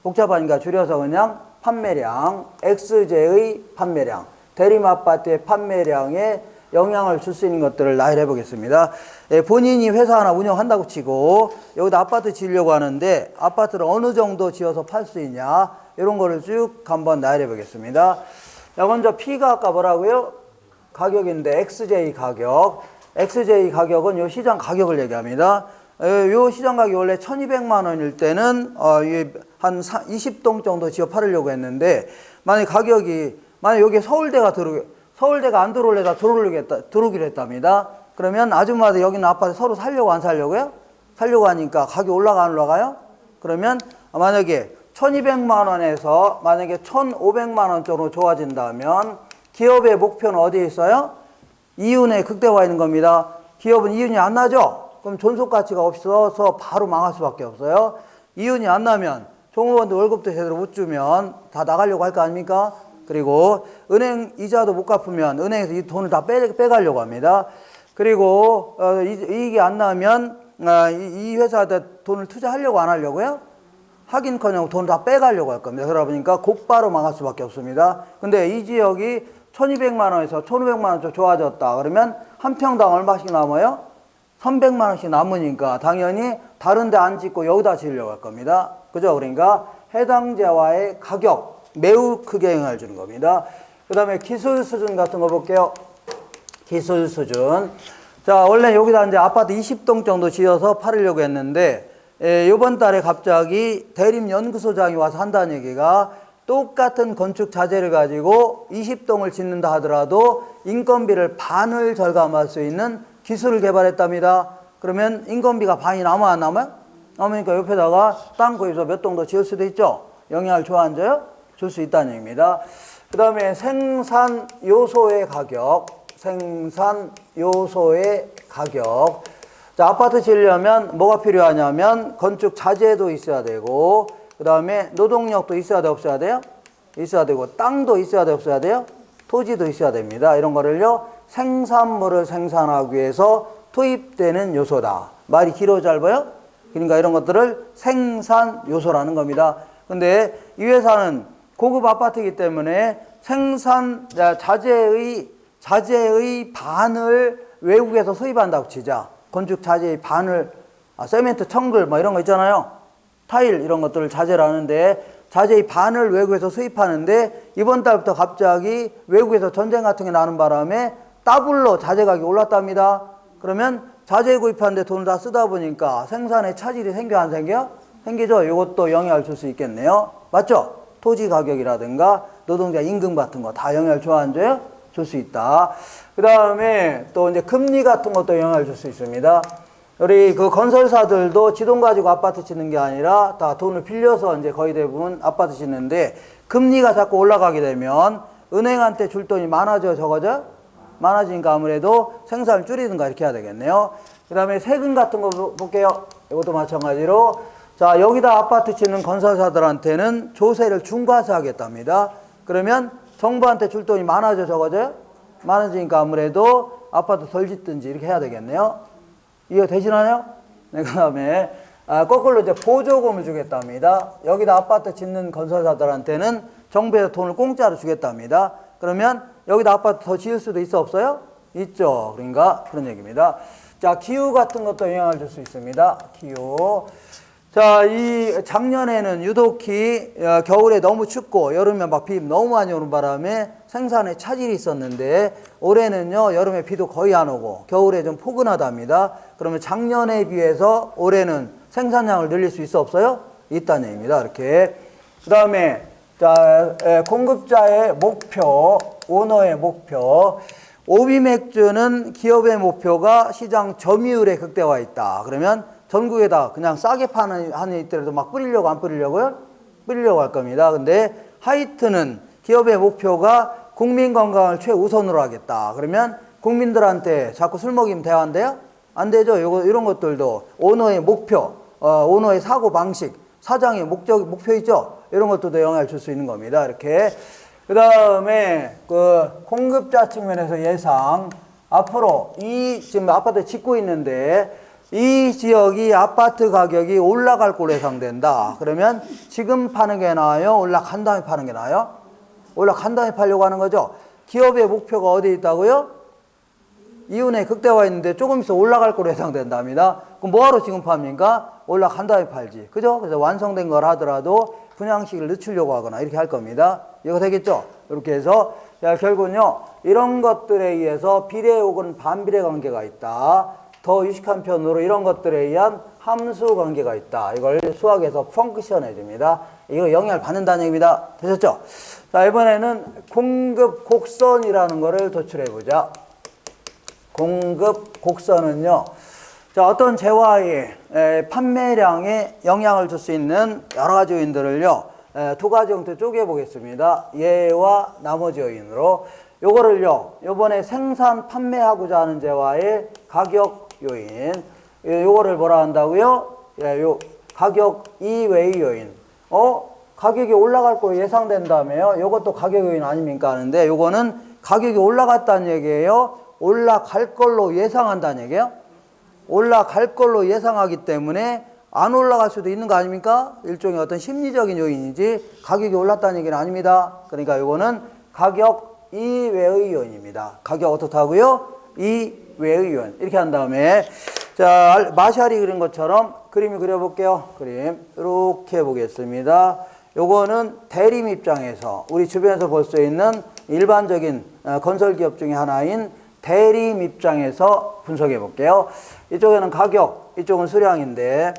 복잡하니까 줄여서 그냥 판매량, XJ의 판매량, 대림아파트의 판매량에 영향을 줄 수 있는 것들을 나열해 보겠습니다. 본인이 회사 하나 운영한다고 치고 여기다 아파트 지으려고 하는데 아파트를 어느 정도 지어서 팔 수 있냐, 이런 거를 쭉 한번 나열해 보겠습니다. 자, 먼저 P가 아까 뭐라고요? 가격인데 XJ 가격은 요 시장 가격을 얘기합니다. 요 시장 가격이 원래 1200만 원일 때는 한 20동 정도 지어 팔으려고 했는데 만약 여기 서울대가 안 들어올래다 들어오기로 했답니다. 그러면 아줌마들 여기 있는 아파트 서로 살려고 안 살려고요? 살려고 하니까 가격이 올라가 안 올라가요? 그러면 만약에 1200만 원에서 만약에 1500만 원 쪽으로 좋아진다면 기업의 목표는 어디에 있어요? 이윤에 극대화 있는 겁니다. 기업은 이윤이 안 나죠? 그럼 존속 가치가 없어서 바로 망할 수밖에 없어요. 이윤이 안 나면 종업원들 월급도 제대로 못 주면 다 나가려고 할 거 아닙니까? 그리고 은행 이자도 못 갚으면 은행에서 이 돈을 다 빼가려고 합니다. 그리고 이익이 안 나면 이 회사에다 돈을 투자하려고 안 하려고요? 하긴커녕 돈을 다 빼가려고 할 겁니다. 그러다 보니까 곧바로 망할 수밖에 없습니다. 근데 이 지역이 1200만 원에서 1500만 원 좀 좋아졌다. 그러면 한 평당 얼마씩 남아요? 300만 원씩 남으니까 당연히 다른 데 안 짓고 여기다 지으려고 할 겁니다. 그죠? 그러니까 해당 재화의 가격 매우 크게 영향을 주는 겁니다. 그 다음에 기술 수준 같은 거 볼게요. 기술 수준. 자, 원래 여기다 이제 아파트 20동 정도 지어서 팔으려고 했는데, 이번 달에 갑자기 대림연구소장이 와서 한다는 얘기가 똑같은 건축 자재를 가지고 20동을 짓는다 하더라도 인건비를 반을 절감할 수 있는 기술을 개발했답니다. 그러면 인건비가 반이 남아 안 남아요? 남으니까 옆에다가 땅 구입해서 몇 동 더 지을 수도 있죠. 영향을 줘 안 줘요? 줄 수 있다는 얘기입니다. 그 다음에 생산 요소의 가격. 생산 요소의 가격. 자, 아파트 지으려면 뭐가 필요하냐면 건축 자재도 있어야 되고, 그 다음에 노동력도 있어야 돼, 없어야 돼요? 있어야 되고, 땅도 있어야 돼, 없어야 돼요? 토지도 있어야 됩니다. 이런 거를요, 생산물을 생산하기 위해서 투입되는 요소다. 말이 길어 짧아요? 그러니까 이런 것들을 생산 요소라는 겁니다. 근데 이 회사는 고급 아파트이기 때문에 생산 자재의 반을 외국에서 수입한다고 치자. 건축 자재의 반을, 세멘트, 청글 뭐 이런 거 있잖아요. 타일 이런 것들을 자재라는데 자재의 반을 외국에서 수입하는데 이번 달부터 갑자기 외국에서 전쟁 같은 게 나는 바람에 더블로 자재 가격이 올랐답니다. 그러면 자재 구입하는데 돈을 다 쓰다 보니까 생산에 차질이 생겨 안 생겨? 생기죠. 이것도 영향을 줄 수 있겠네요. 맞죠? 토지 가격이라든가 노동자 임금 같은 거 다 영향을 줘 안 줘요? 줄 수 있다. 그 다음에 또 이제 금리 같은 것도 영향을 줄 수 있습니다. 우리 그 건설사들도 지돈 가지고 아파트 짓는 게 아니라 다 돈을 빌려서 이제 거의 대부분 아파트 짓는데 금리가 자꾸 올라가게 되면 은행한테 줄 돈이 많아져요, 적어져요? 많아지니까 아무래도 생산을 줄이든가 이렇게 해야 되겠네요. 그 다음에 세금 같은 거 볼게요. 이것도 마찬가지로. 자, 여기다 아파트 짓는 건설사들한테는 조세를 중과세하겠답니다. 그러면 정부한테 줄 돈이 많아져, 적어져요? 많아지니까 아무래도 아파트 덜 짓든지 이렇게 해야 되겠네요. 이거 되시나요? 네, 그 다음에 거꾸로 이제 보조금을 주겠답니다. 여기다 아파트 짓는 건설사들한테는 정부에서 돈을 공짜로 주겠답니다. 그러면 여기다 아파트 더 지을 수도 있어, 없어요? 있죠. 그러니까 그런 얘기입니다. 자, 기후 같은 것도 영향을 줄 수 있습니다. 기후. 자, 이 작년에는 유독히 겨울에 너무 춥고 여름에 막 비 너무 많이 오는 바람에 생산에 차질이 있었는데 올해는요, 여름에 비도 거의 안 오고 겨울에 좀 포근하답니다. 그러면 작년에 비해서 올해는 생산량을 늘릴 수 있어, 없어요? 있다는 얘기입니다. 이렇게. 그 다음에 자, 공급자의 목표, 오너의 목표. 오비맥주는 기업의 목표가 시장 점유율에 극대화 있다. 그러면 전국에다 그냥 싸게 하는 이때라도 막 뿌리려고 안 뿌리려고요? 뿌리려고 할 겁니다. 근데 하이트는 기업의 목표가 국민 건강을 최우선으로 하겠다. 그러면 국민들한테 자꾸 술 먹이면 돼야 안 돼요? 안 되죠. 이런 것들도 오너의 목표, 오너의 사고 방식, 사장의 목표 있죠? 이런 것들도 영향을 줄 수 있는 겁니다. 이렇게. 그 다음에 그 공급자 측면에서 예상, 앞으로 이 지금 아파트 짓고 있는데 이 지역이 아파트 가격이 올라갈 걸로 예상된다. 그러면 지금 파는 게 나아요? 올라간 다음에 파는 게 나아요? 올라간 다음에 팔려고 하는 거죠. 기업의 목표가 어디 있다고요? 이윤에 극대화 있는데 조금 있어 올라갈 걸로 예상된답니다. 그럼 뭐하러 지금 팝니까? 올라간 다음에 팔지. 그죠? 그래서 완성된 걸 하더라도 분양식을 늦추려고 하거나 이렇게 할 겁니다. 이거 되겠죠? 이렇게 해서 결국은요, 이런 것들에 의해서 비례 혹은 반비례 관계가 있다. 더 유식한 편으로 이런 것들에 의한 함수 관계가 있다. 이걸 수학에서 펑크션 해줍니다. 이거 영향을 받는다는 얘기입니다. 되셨죠? 자, 이번에는 공급 곡선이라는 거를 도출해보자. 공급 곡선은요, 자, 어떤 재화의 판매량에 영향을 줄 수 있는 여러 가지 요인들을요, 두 가지 형태로 쪼개보겠습니다. 얘와 나머지 요인으로. 요거를요, 요번에 생산, 판매하고자 하는 재화의 가격 요인. 요거를 뭐라 한다고요? 요 가격 이외의 요인. 가격이 올라갈 거 예상된다며요. 요것도 가격 요인 아닙니까? 하는데 요거는 가격이 올라갔다는 얘기예요. 올라갈 걸로 예상한다는 얘기예요. 올라갈 걸로 예상하기 때문에 안 올라갈 수도 있는 거 아닙니까? 일종의 어떤 심리적인 요인이지 가격이 올랐다는 얘기는 아닙니다. 그러니까 요거는 가격 이외의 요인입니다. 가격 어떻다고요? 이외의 요인. 이렇게 한 다음에 자, 마샬이 그린 것처럼 그림을 그려볼게요. 그림 이렇게 보겠습니다. 요거는 대림 입장에서 우리 주변에서 볼 수 있는 일반적인 건설기업 중에 하나인 대림 입장에서 분석해 볼게요. 이쪽에는 가격, 이쪽은 수량인데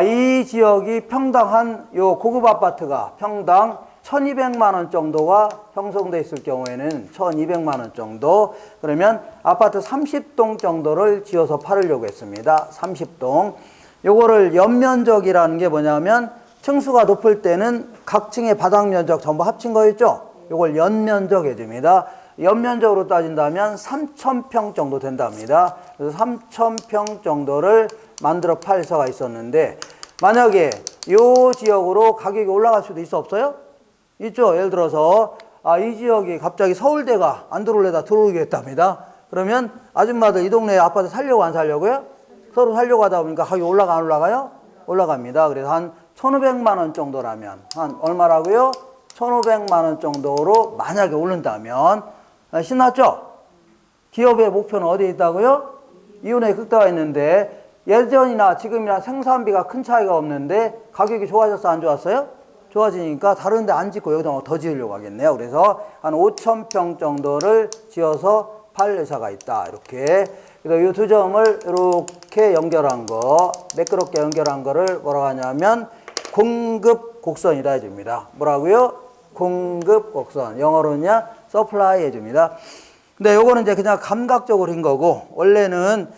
이 지역이 평당 요 고급 아파트가 평당 1200만 원 정도가 형성돼 있을 경우에는 1200만 원 정도, 그러면 아파트 30동 정도를 지어서 팔으려고 했습니다. 30동. 요거를 연면적이라는 게 뭐냐면 층수가 높을 때는 각 층의 바닥 면적 전부 합친 거 있죠? 요걸 연면적 해줍니다. 연면적으로 따진다면 3,000평 정도 된답니다. 그래서 3,000평 정도를 만들어 팔 수가 있었는데 만약에 요 지역으로 가격이 올라갈 수도 있어 없어요? 있죠. 예를 들어서 이 지역이 갑자기 서울대가 안 들어올래다 들어오겠답니다. 그러면 아줌마들 이 동네에 아파트 살려고 안 살려고요? 서로 살려고 하다 보니까 가격이 올라가 안 올라가요? 올라갑니다. 그래서 한 1,500만 원 정도라면 한 얼마라고요? 1,500만 원 정도로 만약에 오른다면 신났죠? 기업의 목표는 어디에 있다고요? 이윤에 극대화 있는데 예전이나 지금이나 생산비가 큰 차이가 없는데 가격이 좋아졌어 안 좋았어요? 좋아지니까 다른 데 안 짓고 여기다 더 지으려고 하겠네요. 그래서 한 5,000평 정도를 지어서 팔 회사가 있다. 이렇게. 그래서 이 두 점을 이렇게 연결한 거, 매끄럽게 연결한 거를 뭐라고 하냐면 공급 곡선이라 해줍니다. 뭐라고요? 공급 곡선. 영어로는요, 서플라이 해줍니다. 근데 요거는 이제 그냥 감각적으로 한 거고, 원래는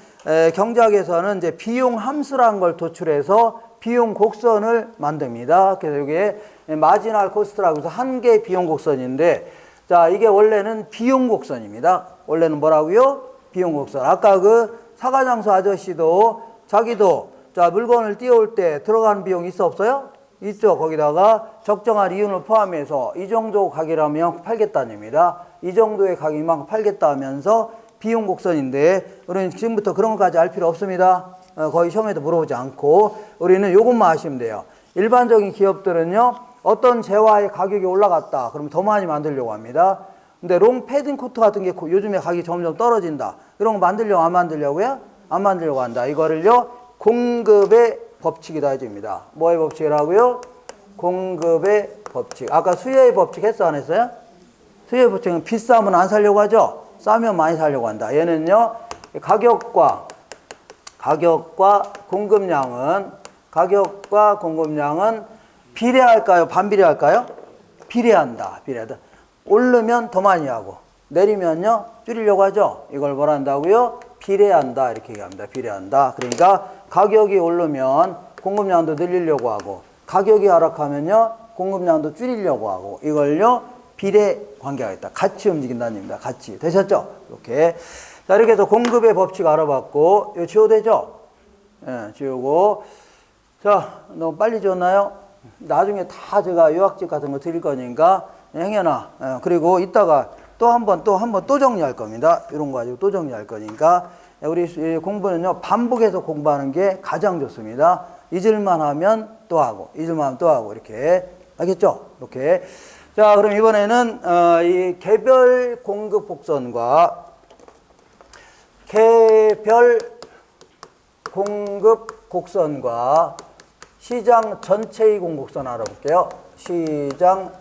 경제학에서는 이제 비용 함수라는 걸 도출해서 비용 곡선을 만듭니다. 그래서 이게 마지널 코스트라고 해서 한 개의 비용 곡선인데, 자, 이게 원래는 비용 곡선입니다. 원래는 뭐라고요? 비용 곡선. 아까 그 사과장수 아저씨도 자기도 자, 물건을 띄워올 때 들어가는 비용 있어 없어요? 있죠. 거기다가 적정한 이윤을 포함해서 이 정도 가격이라면 팔겠다는 얘기입니다. 이 정도의 가격이만큼 팔겠다 하면서 비용 곡선인데 우리는 지금부터 그런 것까지 알 필요 없습니다. 거의 시험에도 물어보지 않고 우리는 이것만 아시면 돼요. 일반적인 기업들은요, 어떤 재화의 가격이 올라갔다 그러면 더 많이 만들려고 합니다. 근데 롱 패딩 코트 같은 게 요즘에 가격이 점점 떨어진다. 이런 거 만들려고 안 만들려고요? 안 만들려고 한다. 이거를요, 공급의 법칙이다 해줍니다. 뭐의 법칙이라고요? 공급의 법칙. 아까 수요의 법칙 했어 안 했어요? 수요의 법칙은 비싸면 안 사려고 하죠? 싸면 많이 사려고 한다. 얘는요, 가격과 공급량은 비례할까요? 반비례할까요? 비례한다. 비례하다. 오르면 더 많이 하고 내리면요 줄이려고 하죠. 이걸 뭐라 한다고요? 비례한다. 이렇게 얘기합니다. 비례한다. 그러니까 가격이 오르면 공급량도 늘리려고 하고 가격이 하락하면요 공급량도 줄이려고 하고 이걸요 비례 관계가 있다. 같이 움직인다는 얘기입니다. 같이. 되셨죠? 이렇게. 자, 이렇게 해서 공급의 법칙 알아봤고 이거 지워도 되죠? 예, 지우고. 자, 너무 빨리 지웠나요? 나중에 다 제가 요약집 같은 거 드릴 거니까 행여나. 예, 그리고 이따가 또 한 번 또 정리할 겁니다. 이런 거 가지고 또 정리할 거니까 우리 공부는요 반복해서 공부하는 게 가장 좋습니다. 잊을만 하면 또 하고 잊을만 하면 또 하고 이렇게. 알겠죠? 이렇게. 자, 그럼 이번에는 이 개별 공급 곡선과 개별 공급 곡선과 시장 전체의 공급선 알아볼게요. 시장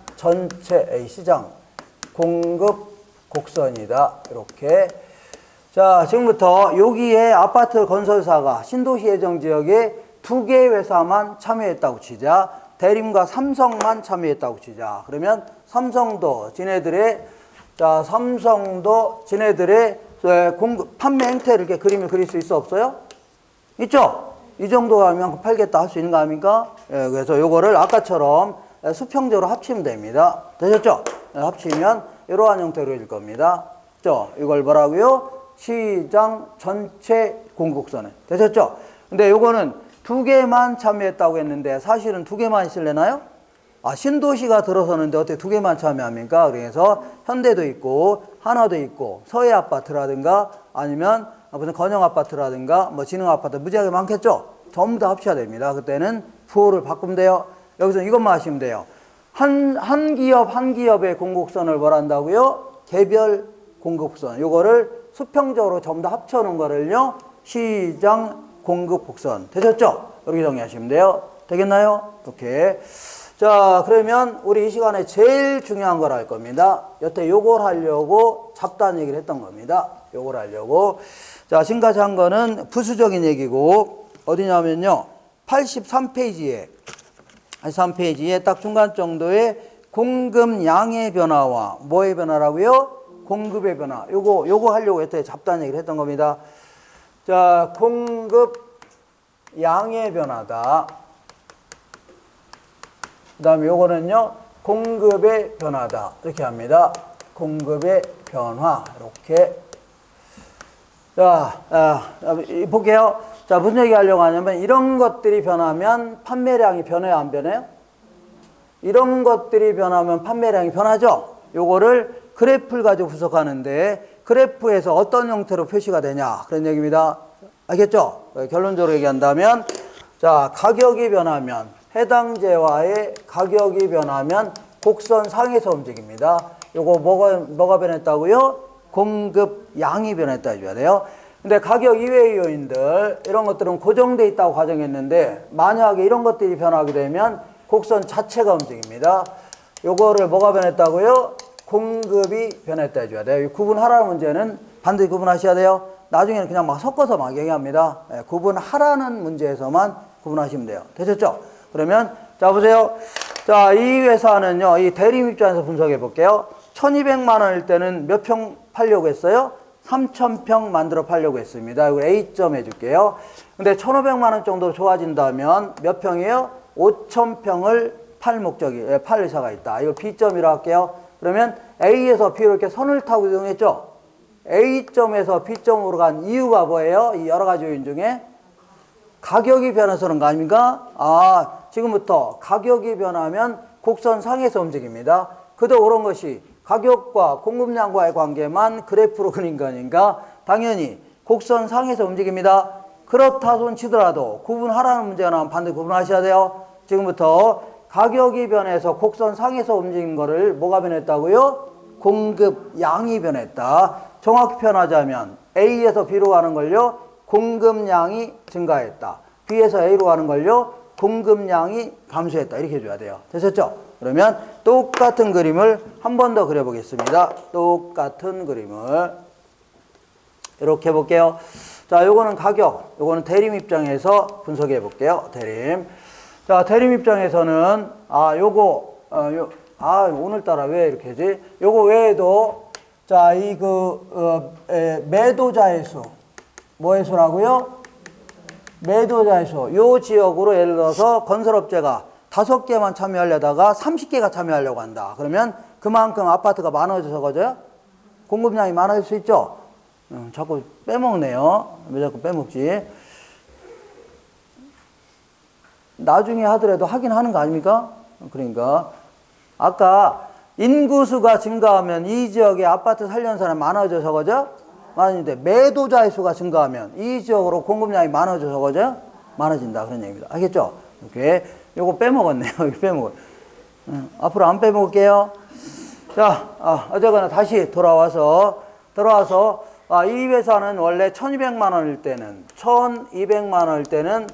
공급 곡선이다. 이렇게. 자, 지금부터 여기에 아파트 건설사가 신도시 예정 지역에 2개 회사만 참여했다고 치자. 대림과 삼성만 참여했다고 치자. 그러면 삼성도 지네들의 공급 판매 행태를 이렇게 그림을 그릴 수 있어 없어요? 있죠? 이 정도 하면 팔겠다 할 수 있는 거 아닙니까? 예, 그래서 요거를 아까처럼 수평적으로 합치면 됩니다. 되셨죠? 예, 합치면 이러한 형태로 일 겁니다. 이걸 뭐라고요? 시장 전체 공급선에. 되셨죠? 근데 요거는 2개만 참여했다고 했는데 사실은 2개만 있을래나요? 신도시가 들어서는데 어떻게 두 개만 참여합니까? 그래서 현대도 있고 하나도 있고 서해 아파트라든가 아니면 무슨 건영 아파트라든가 뭐 진흥 아파트 무지하게 많겠죠? 전부 다 합쳐야 됩니다. 그때는 부호를 바꾸면 돼요. 여기서 이것만 하시면 돼요. 한 기업의 공급선을 뭘 한다고요? 개별 공급선. 요거를 수평적으로 전부 다 합쳐놓은 거를요, 시장 공급곡선. 되셨죠? 이렇게 정리하시면 돼요. 되겠나요? 이렇게. 자, 그러면 우리 이 시간에 제일 중요한 걸 할 겁니다. 여태 요걸 하려고 잡다한 얘기를 했던 겁니다. 요걸 하려고. 자, 지금까지 한 거는 부수적인 얘기고, 어디냐면요, 83페이지에 딱 중간 정도의 공급량의 변화와 뭐의 변화라고요? 공급의 변화. 요거 하려고 여태 잡다한 얘기를 했던 겁니다. 자, 공급량의 변화다. 그 다음에 요거는요, 공급의 변화다. 이렇게 합니다. 공급의 변화. 이렇게. 자, 볼게요. 자, 무슨 얘기 하려고 하냐면, 이런 것들이 변하면 판매량이 변해요, 안 변해요? 이런 것들이 변하면 판매량이 변하죠? 요거를 그래프를 가지고 분석하는데, 그래프에서 어떤 형태로 표시가 되냐, 그런 얘기입니다. 알겠죠? 결론적으로 얘기한다면, 자, 가격이 변하면, 해당 재화의 가격이 변하면 곡선 상에서 움직입니다. 요거 뭐가 변했다고요? 공급량이 변했다 해줘야 돼요. 근데 가격 이외의 요인들, 이런 것들은 고정돼 있다고 가정했는데, 만약에 이런 것들이 변하게 되면 곡선 자체가 움직입니다. 요거를 뭐가 변했다고요? 공급이 변했다 해줘야 돼요. 구분하라는 문제는 반드시 구분하셔야 돼요. 나중에는 그냥 막 섞어서 막 얘기합니다. 구분하라는 문제에서만 구분하시면 돼요. 되셨죠? 그러면 자 보세요. 자, 이 회사는요, 이 대림 입장에서 분석해 볼게요. 1200만 원일 때는 몇 평 팔려고 했어요? 3000평 만들어 팔려고 했습니다. 이걸 A점 해줄게요. 근데 1500만 원 정도 좋아진다면 몇 평이에요? 5000평을 팔 회사가 있다. 이걸 B점이라고 할게요. 그러면 A에서 B로 이렇게 선을 타고 이동했죠? A점에서 B점으로 간 이유가 뭐예요? 이 여러 가지 요인 중에 가격이 변해서 그런 거 아닙니까? 지금부터 가격이 변하면 곡선 상에서 움직입니다. 그도 그런 것이 가격과 공급량과의 관계만 그래프로 그린 거니까 당연히 곡선 상에서 움직입니다. 그렇다 손 치더라도 구분하라는 문제가 나오면 반드시 구분하셔야 돼요. 지금부터 가격이 변해서 곡선 상에서 움직인 거를 뭐가 변했다고요? 공급량이 변했다. 정확히 표현하자면 A에서 B로 가는 걸요, 공급량이 증가했다. B에서 A로 가는 걸요, 공급량이 감소했다. 이렇게 해줘야 돼요. 되셨죠? 그러면 똑같은 그림을 한 번 더 그려보겠습니다. 똑같은 그림을 이렇게 해볼게요. 자, 요거는 가격, 요거는 대림 입장에서 분석해 볼게요. 대림. 자, 대림 입장에서는 오늘따라 왜 이렇게 하지? 요거 외에도 자, 매도자의 수, 뭐의 수라고요? 매도자의 수. 요 지역으로 예를 들어서 건설업체가 5개만 참여하려다가 30개가 참여하려고 한다. 그러면 그만큼 아파트가 많아져서 적어져요? 공급량이 많아질 수 있죠? 자꾸 빼먹네요. 왜 자꾸 빼먹지? 나중에 하더라도 하긴 하는 거 아닙니까? 그러니까 아까 인구수가 증가하면 이 지역에 아파트 살려는 사람이 많아져서 적어져? 많은데 매도자의 수가 증가하면 이 지역으로 공급량이 많아져서 적어져? 많아진다. 그런 얘기입니다. 알겠죠? 이렇게. 요거 빼먹었네요. 이거 빼먹어요. 앞으로 안 빼먹을게요. 자, 어쨌거나 다시 돌아와서, 이 회사는 원래 1200만 원일 때는, 1200만 원일 때는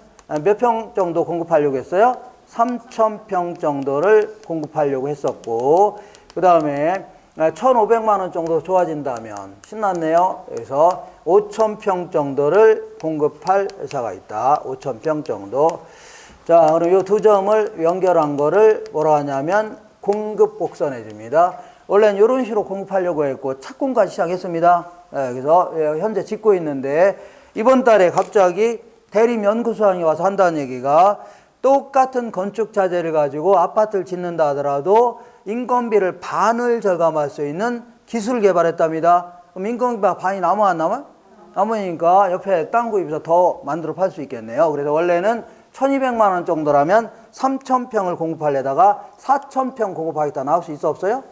몇 평 정도 공급하려고 했어요? 3000평 정도를 공급하려고 했었고, 그 다음에 1500만 원 정도 좋아진다면, 신났네요. 그래서 5000평 정도를 공급할 회사가 있다. 5000평 정도. 자, 그럼 이 두 점을 연결한 거를 뭐라 하냐면 공급 곡선해 줍니다. 원래는 이런 식으로 공급하려고 했고 착공까지 시작했습니다. 그래서 현재 짓고 있는데 이번 달에 갑자기 대림 연구소장이 와서 한다는 얘기가 똑같은 건축 자재를 가지고 아파트를 짓는다 하더라도 인건비를 반을 절감할 수 있는 기술을 개발했답니다. 그럼 인건비가 반이 남아 안 남아요? 남으니까 옆에 땅 구입해서 더 만들어 팔 수 있겠네요. 그래서 원래는 1200만 원 정도라면 3,000평을 공급하려다가 4,000평 공급하겠다 나올 수 있어 없어요?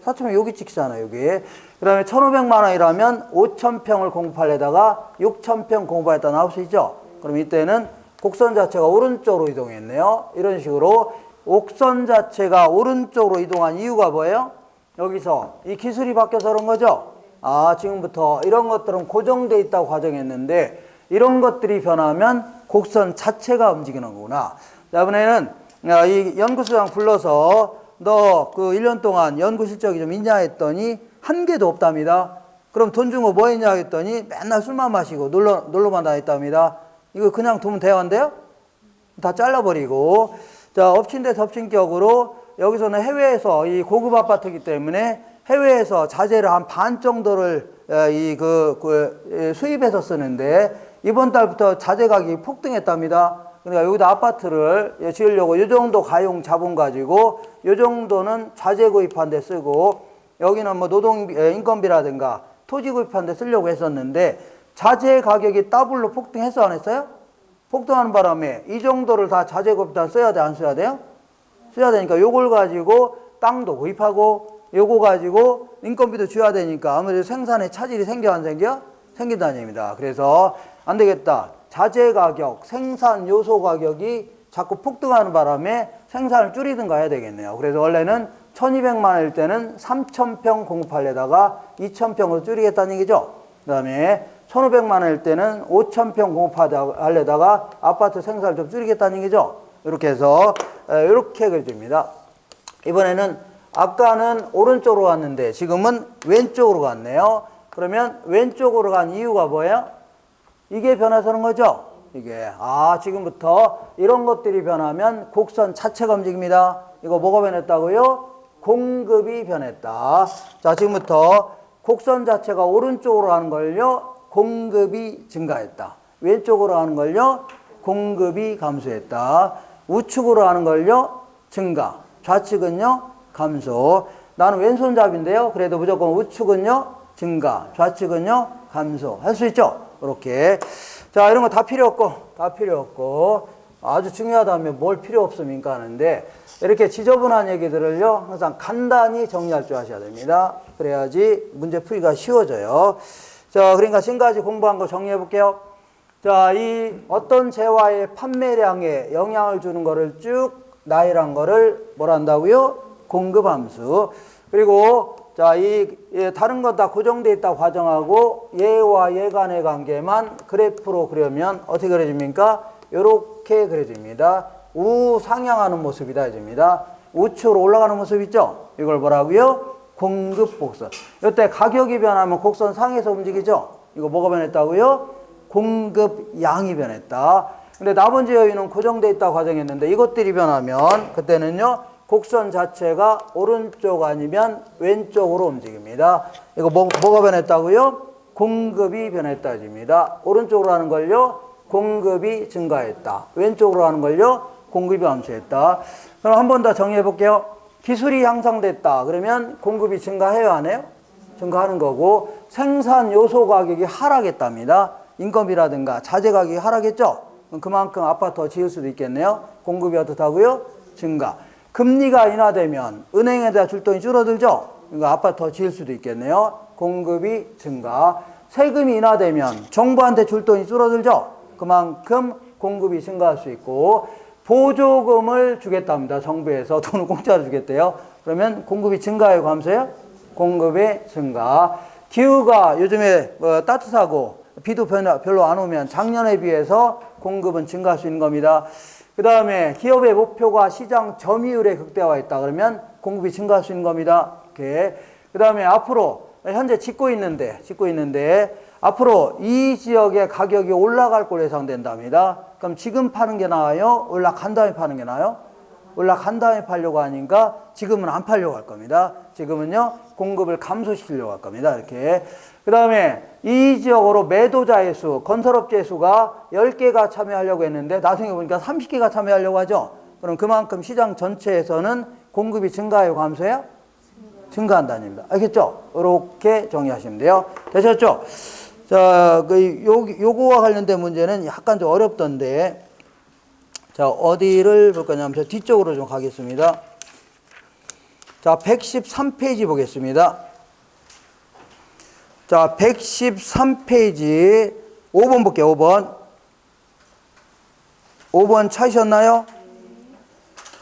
4,000평 여기 찍히잖아요, 여기. 그 다음에 1,500만 원이라면 5,000평을 공급하려다가 6,000평 공급하겠다 나올 수 있죠? 그럼 이때는 곡선 자체가 오른쪽으로 이동했네요. 이런 식으로 곡선 자체가 오른쪽으로 이동한 이유가 뭐예요? 여기서 이 기술이 바뀌어서 그런 거죠? 아, 지금부터 이런 것들은 고정돼 있다고 가정했는데 이런 것들이 변하면 곡선 자체가 움직이는 거구나. 자, 이번에는 이 연구소장 불러서 너 그 1년 동안 연구 실적이 좀 있냐 했더니 한 개도 없답니다. 그럼 돈 준 거 뭐 했냐 했더니 맨날 술만 마시고 놀러만 다녔답니다. 이거 그냥 두면 대화인데요? 다 잘라버리고. 자, 엎친 데 덮친 격으로 여기서는 해외에서 이 고급 아파트이기 때문에 해외에서 자재를 한 반 정도를 수입해서 쓰는데 이번 달부터 자재 가격이 폭등했답니다. 그러니까 여기다 아파트를 지으려고 이 정도 가용 자본 가지고 이 정도는 자재 구입한 데 쓰고 여기는 뭐 노동 인건비라든가 토지 구입한 데 쓰려고 했었는데 자재 가격이 더블로 폭등했어 안 했어요? 폭등하는 바람에 이 정도를 다 자재 구입한 써야 돼 안 써야 돼요? 써야 되니까 요걸 가지고 땅도 구입하고 요거 가지고 인건비도 줘야 되니까 아무래도 생산에 차질이 생겨 안 생겨? 생긴다는 얘기입니다. 그래서 안 되겠다. 자재 가격, 생산 요소 가격이 자꾸 폭등하는 바람에 생산을 줄이든가 해야 되겠네요. 그래서 원래는 1,200만 원일 때는 3,000평 공급하려다가 2,000평으로 줄이겠다는 얘기죠. 그 다음에 1,500만 원일 때는 5,000평 공급하려다가 아파트 생산을 좀 줄이겠다는 얘기죠. 이렇게 해서 이렇게 그려집니다. 이번에는 아까는 오른쪽으로 갔는데 지금은 왼쪽으로 갔네요. 그러면 왼쪽으로 간 이유가 뭐예요? 이게 변해서는 거죠? 이게. 지금부터 이런 것들이 변하면 곡선 자체가 움직입니다. 이거 뭐가 변했다고요? 공급이 변했다. 자, 지금부터 곡선 자체가 오른쪽으로 가는 걸요, 공급이 증가했다. 왼쪽으로 가는 걸요, 공급이 감소했다. 우측으로 가는 걸요, 증가. 좌측은요, 감소. 나는 왼손잡인데요. 그래도 무조건 우측은요, 증가. 좌측은요, 감소. 할 수 있죠? 이렇게. 자, 이런 거 다 필요 없고, 아주 중요하다면 뭘 필요 없습니까? 하는데, 이렇게 지저분한 얘기들을요, 항상 간단히 정리할 줄 아셔야 됩니다. 그래야지 문제 풀이가 쉬워져요. 자, 그러니까 지금까지 공부한 거 정리해 볼게요. 자, 이 어떤 재화의 판매량에 영향을 주는 거를 쭉 나열한 거를 뭐라 한다고요? 공급함수. 그리고 자, 다른 건 다 고정되어 있다고 가정하고 얘와 얘 간의 관계만 그래프로 그려면 어떻게 그려집니까? 이렇게 그려집니다. 우상향하는 모습이다 해줍니다. 우측으로 올라가는 모습 있죠? 이걸 뭐라고요? 공급 곡선. 이때 가격이 변하면 곡선 상에서 움직이죠? 이거 뭐가 변했다고요? 공급 양이 변했다. 근데 나머지 여유는 고정되어 있다고 가정했는데 이것들이 변하면 그때는요, 곡선 자체가 오른쪽 아니면 왼쪽으로 움직입니다. 이거 뭐가 변했다고요? 공급이 변했다 해줍니다. 오른쪽으로 하는 걸요, 공급이 증가했다. 왼쪽으로 하는 걸요, 공급이 감소했다. 그럼 한 번 더 정리해 볼게요. 기술이 향상됐다. 그러면 공급이 증가해요, 안 해요? 증가하는 거고, 생산 요소 가격이 하락했답니다. 인건비라든가 자재 가격이 하락했죠? 그럼 그만큼 아파트 더 지을 수도 있겠네요. 공급이 어떻다고요? 증가. 금리가 인하되면 은행에다 줄 돈이 줄어들죠? 그러니까 아파트 더 지을 수도 있겠네요. 공급이 증가. 세금이 인하되면 정부한테 줄 돈이 줄어들죠? 그만큼 공급이 증가할 수 있고, 보조금을 주겠답니다. 정부에서 돈을 공짜로 주겠대요. 그러면 공급이 증가해요, 감소해요? 공급의 증가. 기후가 요즘에 따뜻하고 비도 별로 안 오면 작년에 비해서 공급은 증가할 수 있는 겁니다. 그 다음에 기업의 목표가 시장 점유율에 극대화했다. 그러면 공급이 증가할 수 있는 겁니다. 이렇게. 그 다음에 앞으로 현재 짓고 있는데 앞으로 이 지역의 가격이 올라갈 걸로 예상된답니다. 그럼 지금 파는 게 나아요? 올라간 다음에 파는 게 나아요? 올라간 다음에 팔려고 하니까 지금은 안 팔려고 할 겁니다. 지금은요, 공급을 감소시키려고 할 겁니다. 이렇게. 그 다음에 이 지역으로 매도자의 수, 건설업체의 수가 10개가 참여하려고 했는데 나중에 보니까 30개가 참여하려고 하죠. 그럼 그만큼 시장 전체에서는 공급이 증가해요, 감소해요? 증가한다는 얘기입니다. 알겠죠? 이렇게 정리하시면 돼요. 되셨죠? 자, 요거와 관련된 문제는 약간 좀 어렵던데, 자, 어디를 볼 거냐면 저 뒤쪽으로 좀 가겠습니다. 자, 113페이지 보겠습니다. 자, 113페이지 5번 볼게요. 5번. 5번 찾으셨나요?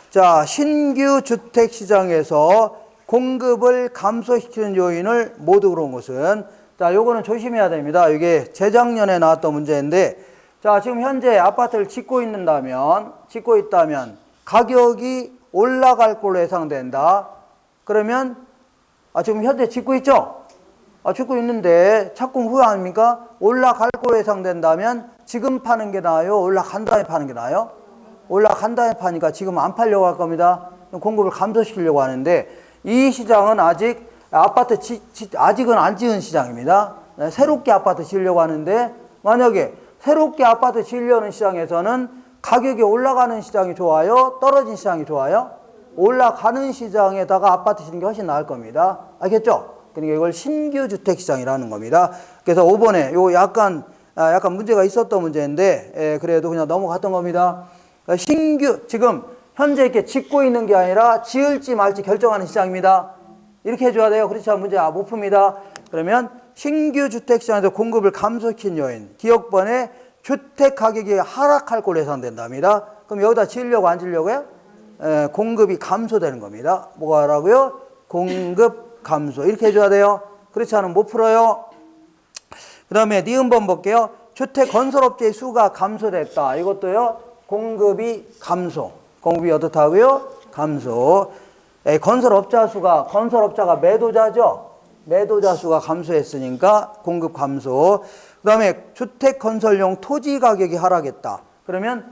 자, 신규 주택 시장에서 공급을 감소시키는 요인을 모두 그런 것은, 자, 요거는 조심해야 됩니다. 이게 재작년에 나왔던 문제인데, 자, 지금 현재 아파트를 짓고 있다면 가격이 올라갈 걸로 예상된다. 그러면, 지금 현재 짓고 있죠? 짓고 있는데 착공 후에 아닙니까? 올라갈 걸로 예상된다면 지금 파는 게 나아요? 올라간 다음에 파는 게 나아요? 올라간 다음에 파니까 지금 안 팔려고 할 겁니다. 공급을 감소시키려고 하는데, 이 시장은 아직 아직은 안 지은 시장입니다. 새롭게 아파트 지으려고 하는데, 만약에 새롭게 아파트 지으려는 시장에서는 가격이 올라가는 시장이 좋아요? 떨어진 시장이 좋아요? 올라가는 시장에다가 아파트 짓는 게 훨씬 나을 겁니다. 알겠죠? 그러니까 이걸 신규 주택 시장이라는 겁니다. 그래서 5번에 요 약간 문제가 있었던 문제인데, 그래도 그냥 넘어갔던 겁니다. 지금 현재 이렇게 짓고 있는 게 아니라 지을지 말지 결정하는 시장입니다. 이렇게 해줘야 돼요. 그렇지 않으면 문제 못 풉니다. 그러면 신규 주택 시장에서 공급을 감소시킨 요인, 기억번에 주택 가격이 하락할 걸로 예상된답니다. 그럼 여기다 지으려고 안 지으려고요? 공급이 감소되는 겁니다. 뭐가 하라고요? 공급 감소. 이렇게 해줘야 돼요. 그렇지 않으면 못 풀어요. 그 다음에 니은번 볼게요. 주택 건설업체의 수가 감소됐다. 이것도요, 공급이 감소. 공급이 어떻다고요? 감소. 건설업자가 매도자죠? 매도자 수가 감소했으니까 공급 감소. 그 다음에 주택 건설용 토지 가격이 하락했다. 그러면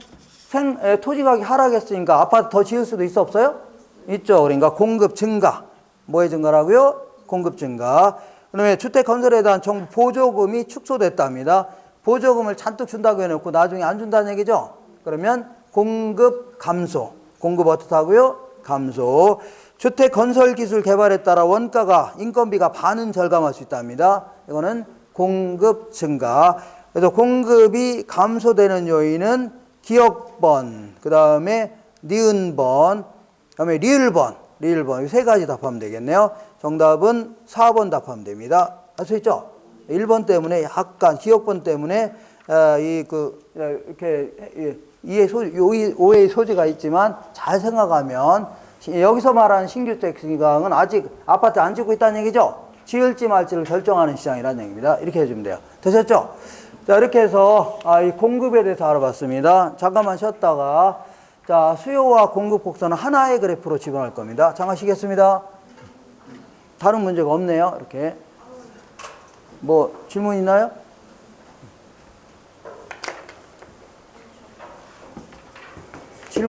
토지 가격이 하락했으니까 아파트 더 지을 수도 있어, 없어요? 있죠. 그러니까 공급 증가. 뭐의 증가라고요? 공급 증가. 그 다음에 주택 건설에 대한 정부 보조금이 축소됐답니다. 보조금을 잔뜩 준다고 해놓고 나중에 안 준다는 얘기죠? 그러면 공급 감소. 공급 어떻다고요? 감소. 주택 건설 기술 개발에 따라 원가가, 인건비가 반은 절감할 수 있답니다. 이거는 공급 증가. 그래서 공급이 감소되는 요인은 기억번, 그 다음에 니은번, 그 다음에 리을번, 이 세 가지 답하면 되겠네요. 정답은 4번 답하면 됩니다. 알 수 있죠? 1번 때문에 약간, 기억번 때문에 이렇게 오해의 소지가 있지만 잘 생각하면 여기서 말하는 신규주택 시장은 아직 아파트 안 짓고 있다는 얘기죠? 지을지 말지를 결정하는 시장이라는 얘기입니다. 이렇게 해주면 돼요. 되셨죠? 자, 이렇게 해서 이 공급에 대해서 알아봤습니다. 잠깐만 쉬었다가, 자, 수요와 공급 곡선은 하나의 그래프로 집어넣을 겁니다. 잠깐 쉬겠습니다. 다른 문제가 없네요. 이렇게. 뭐 질문 있나요?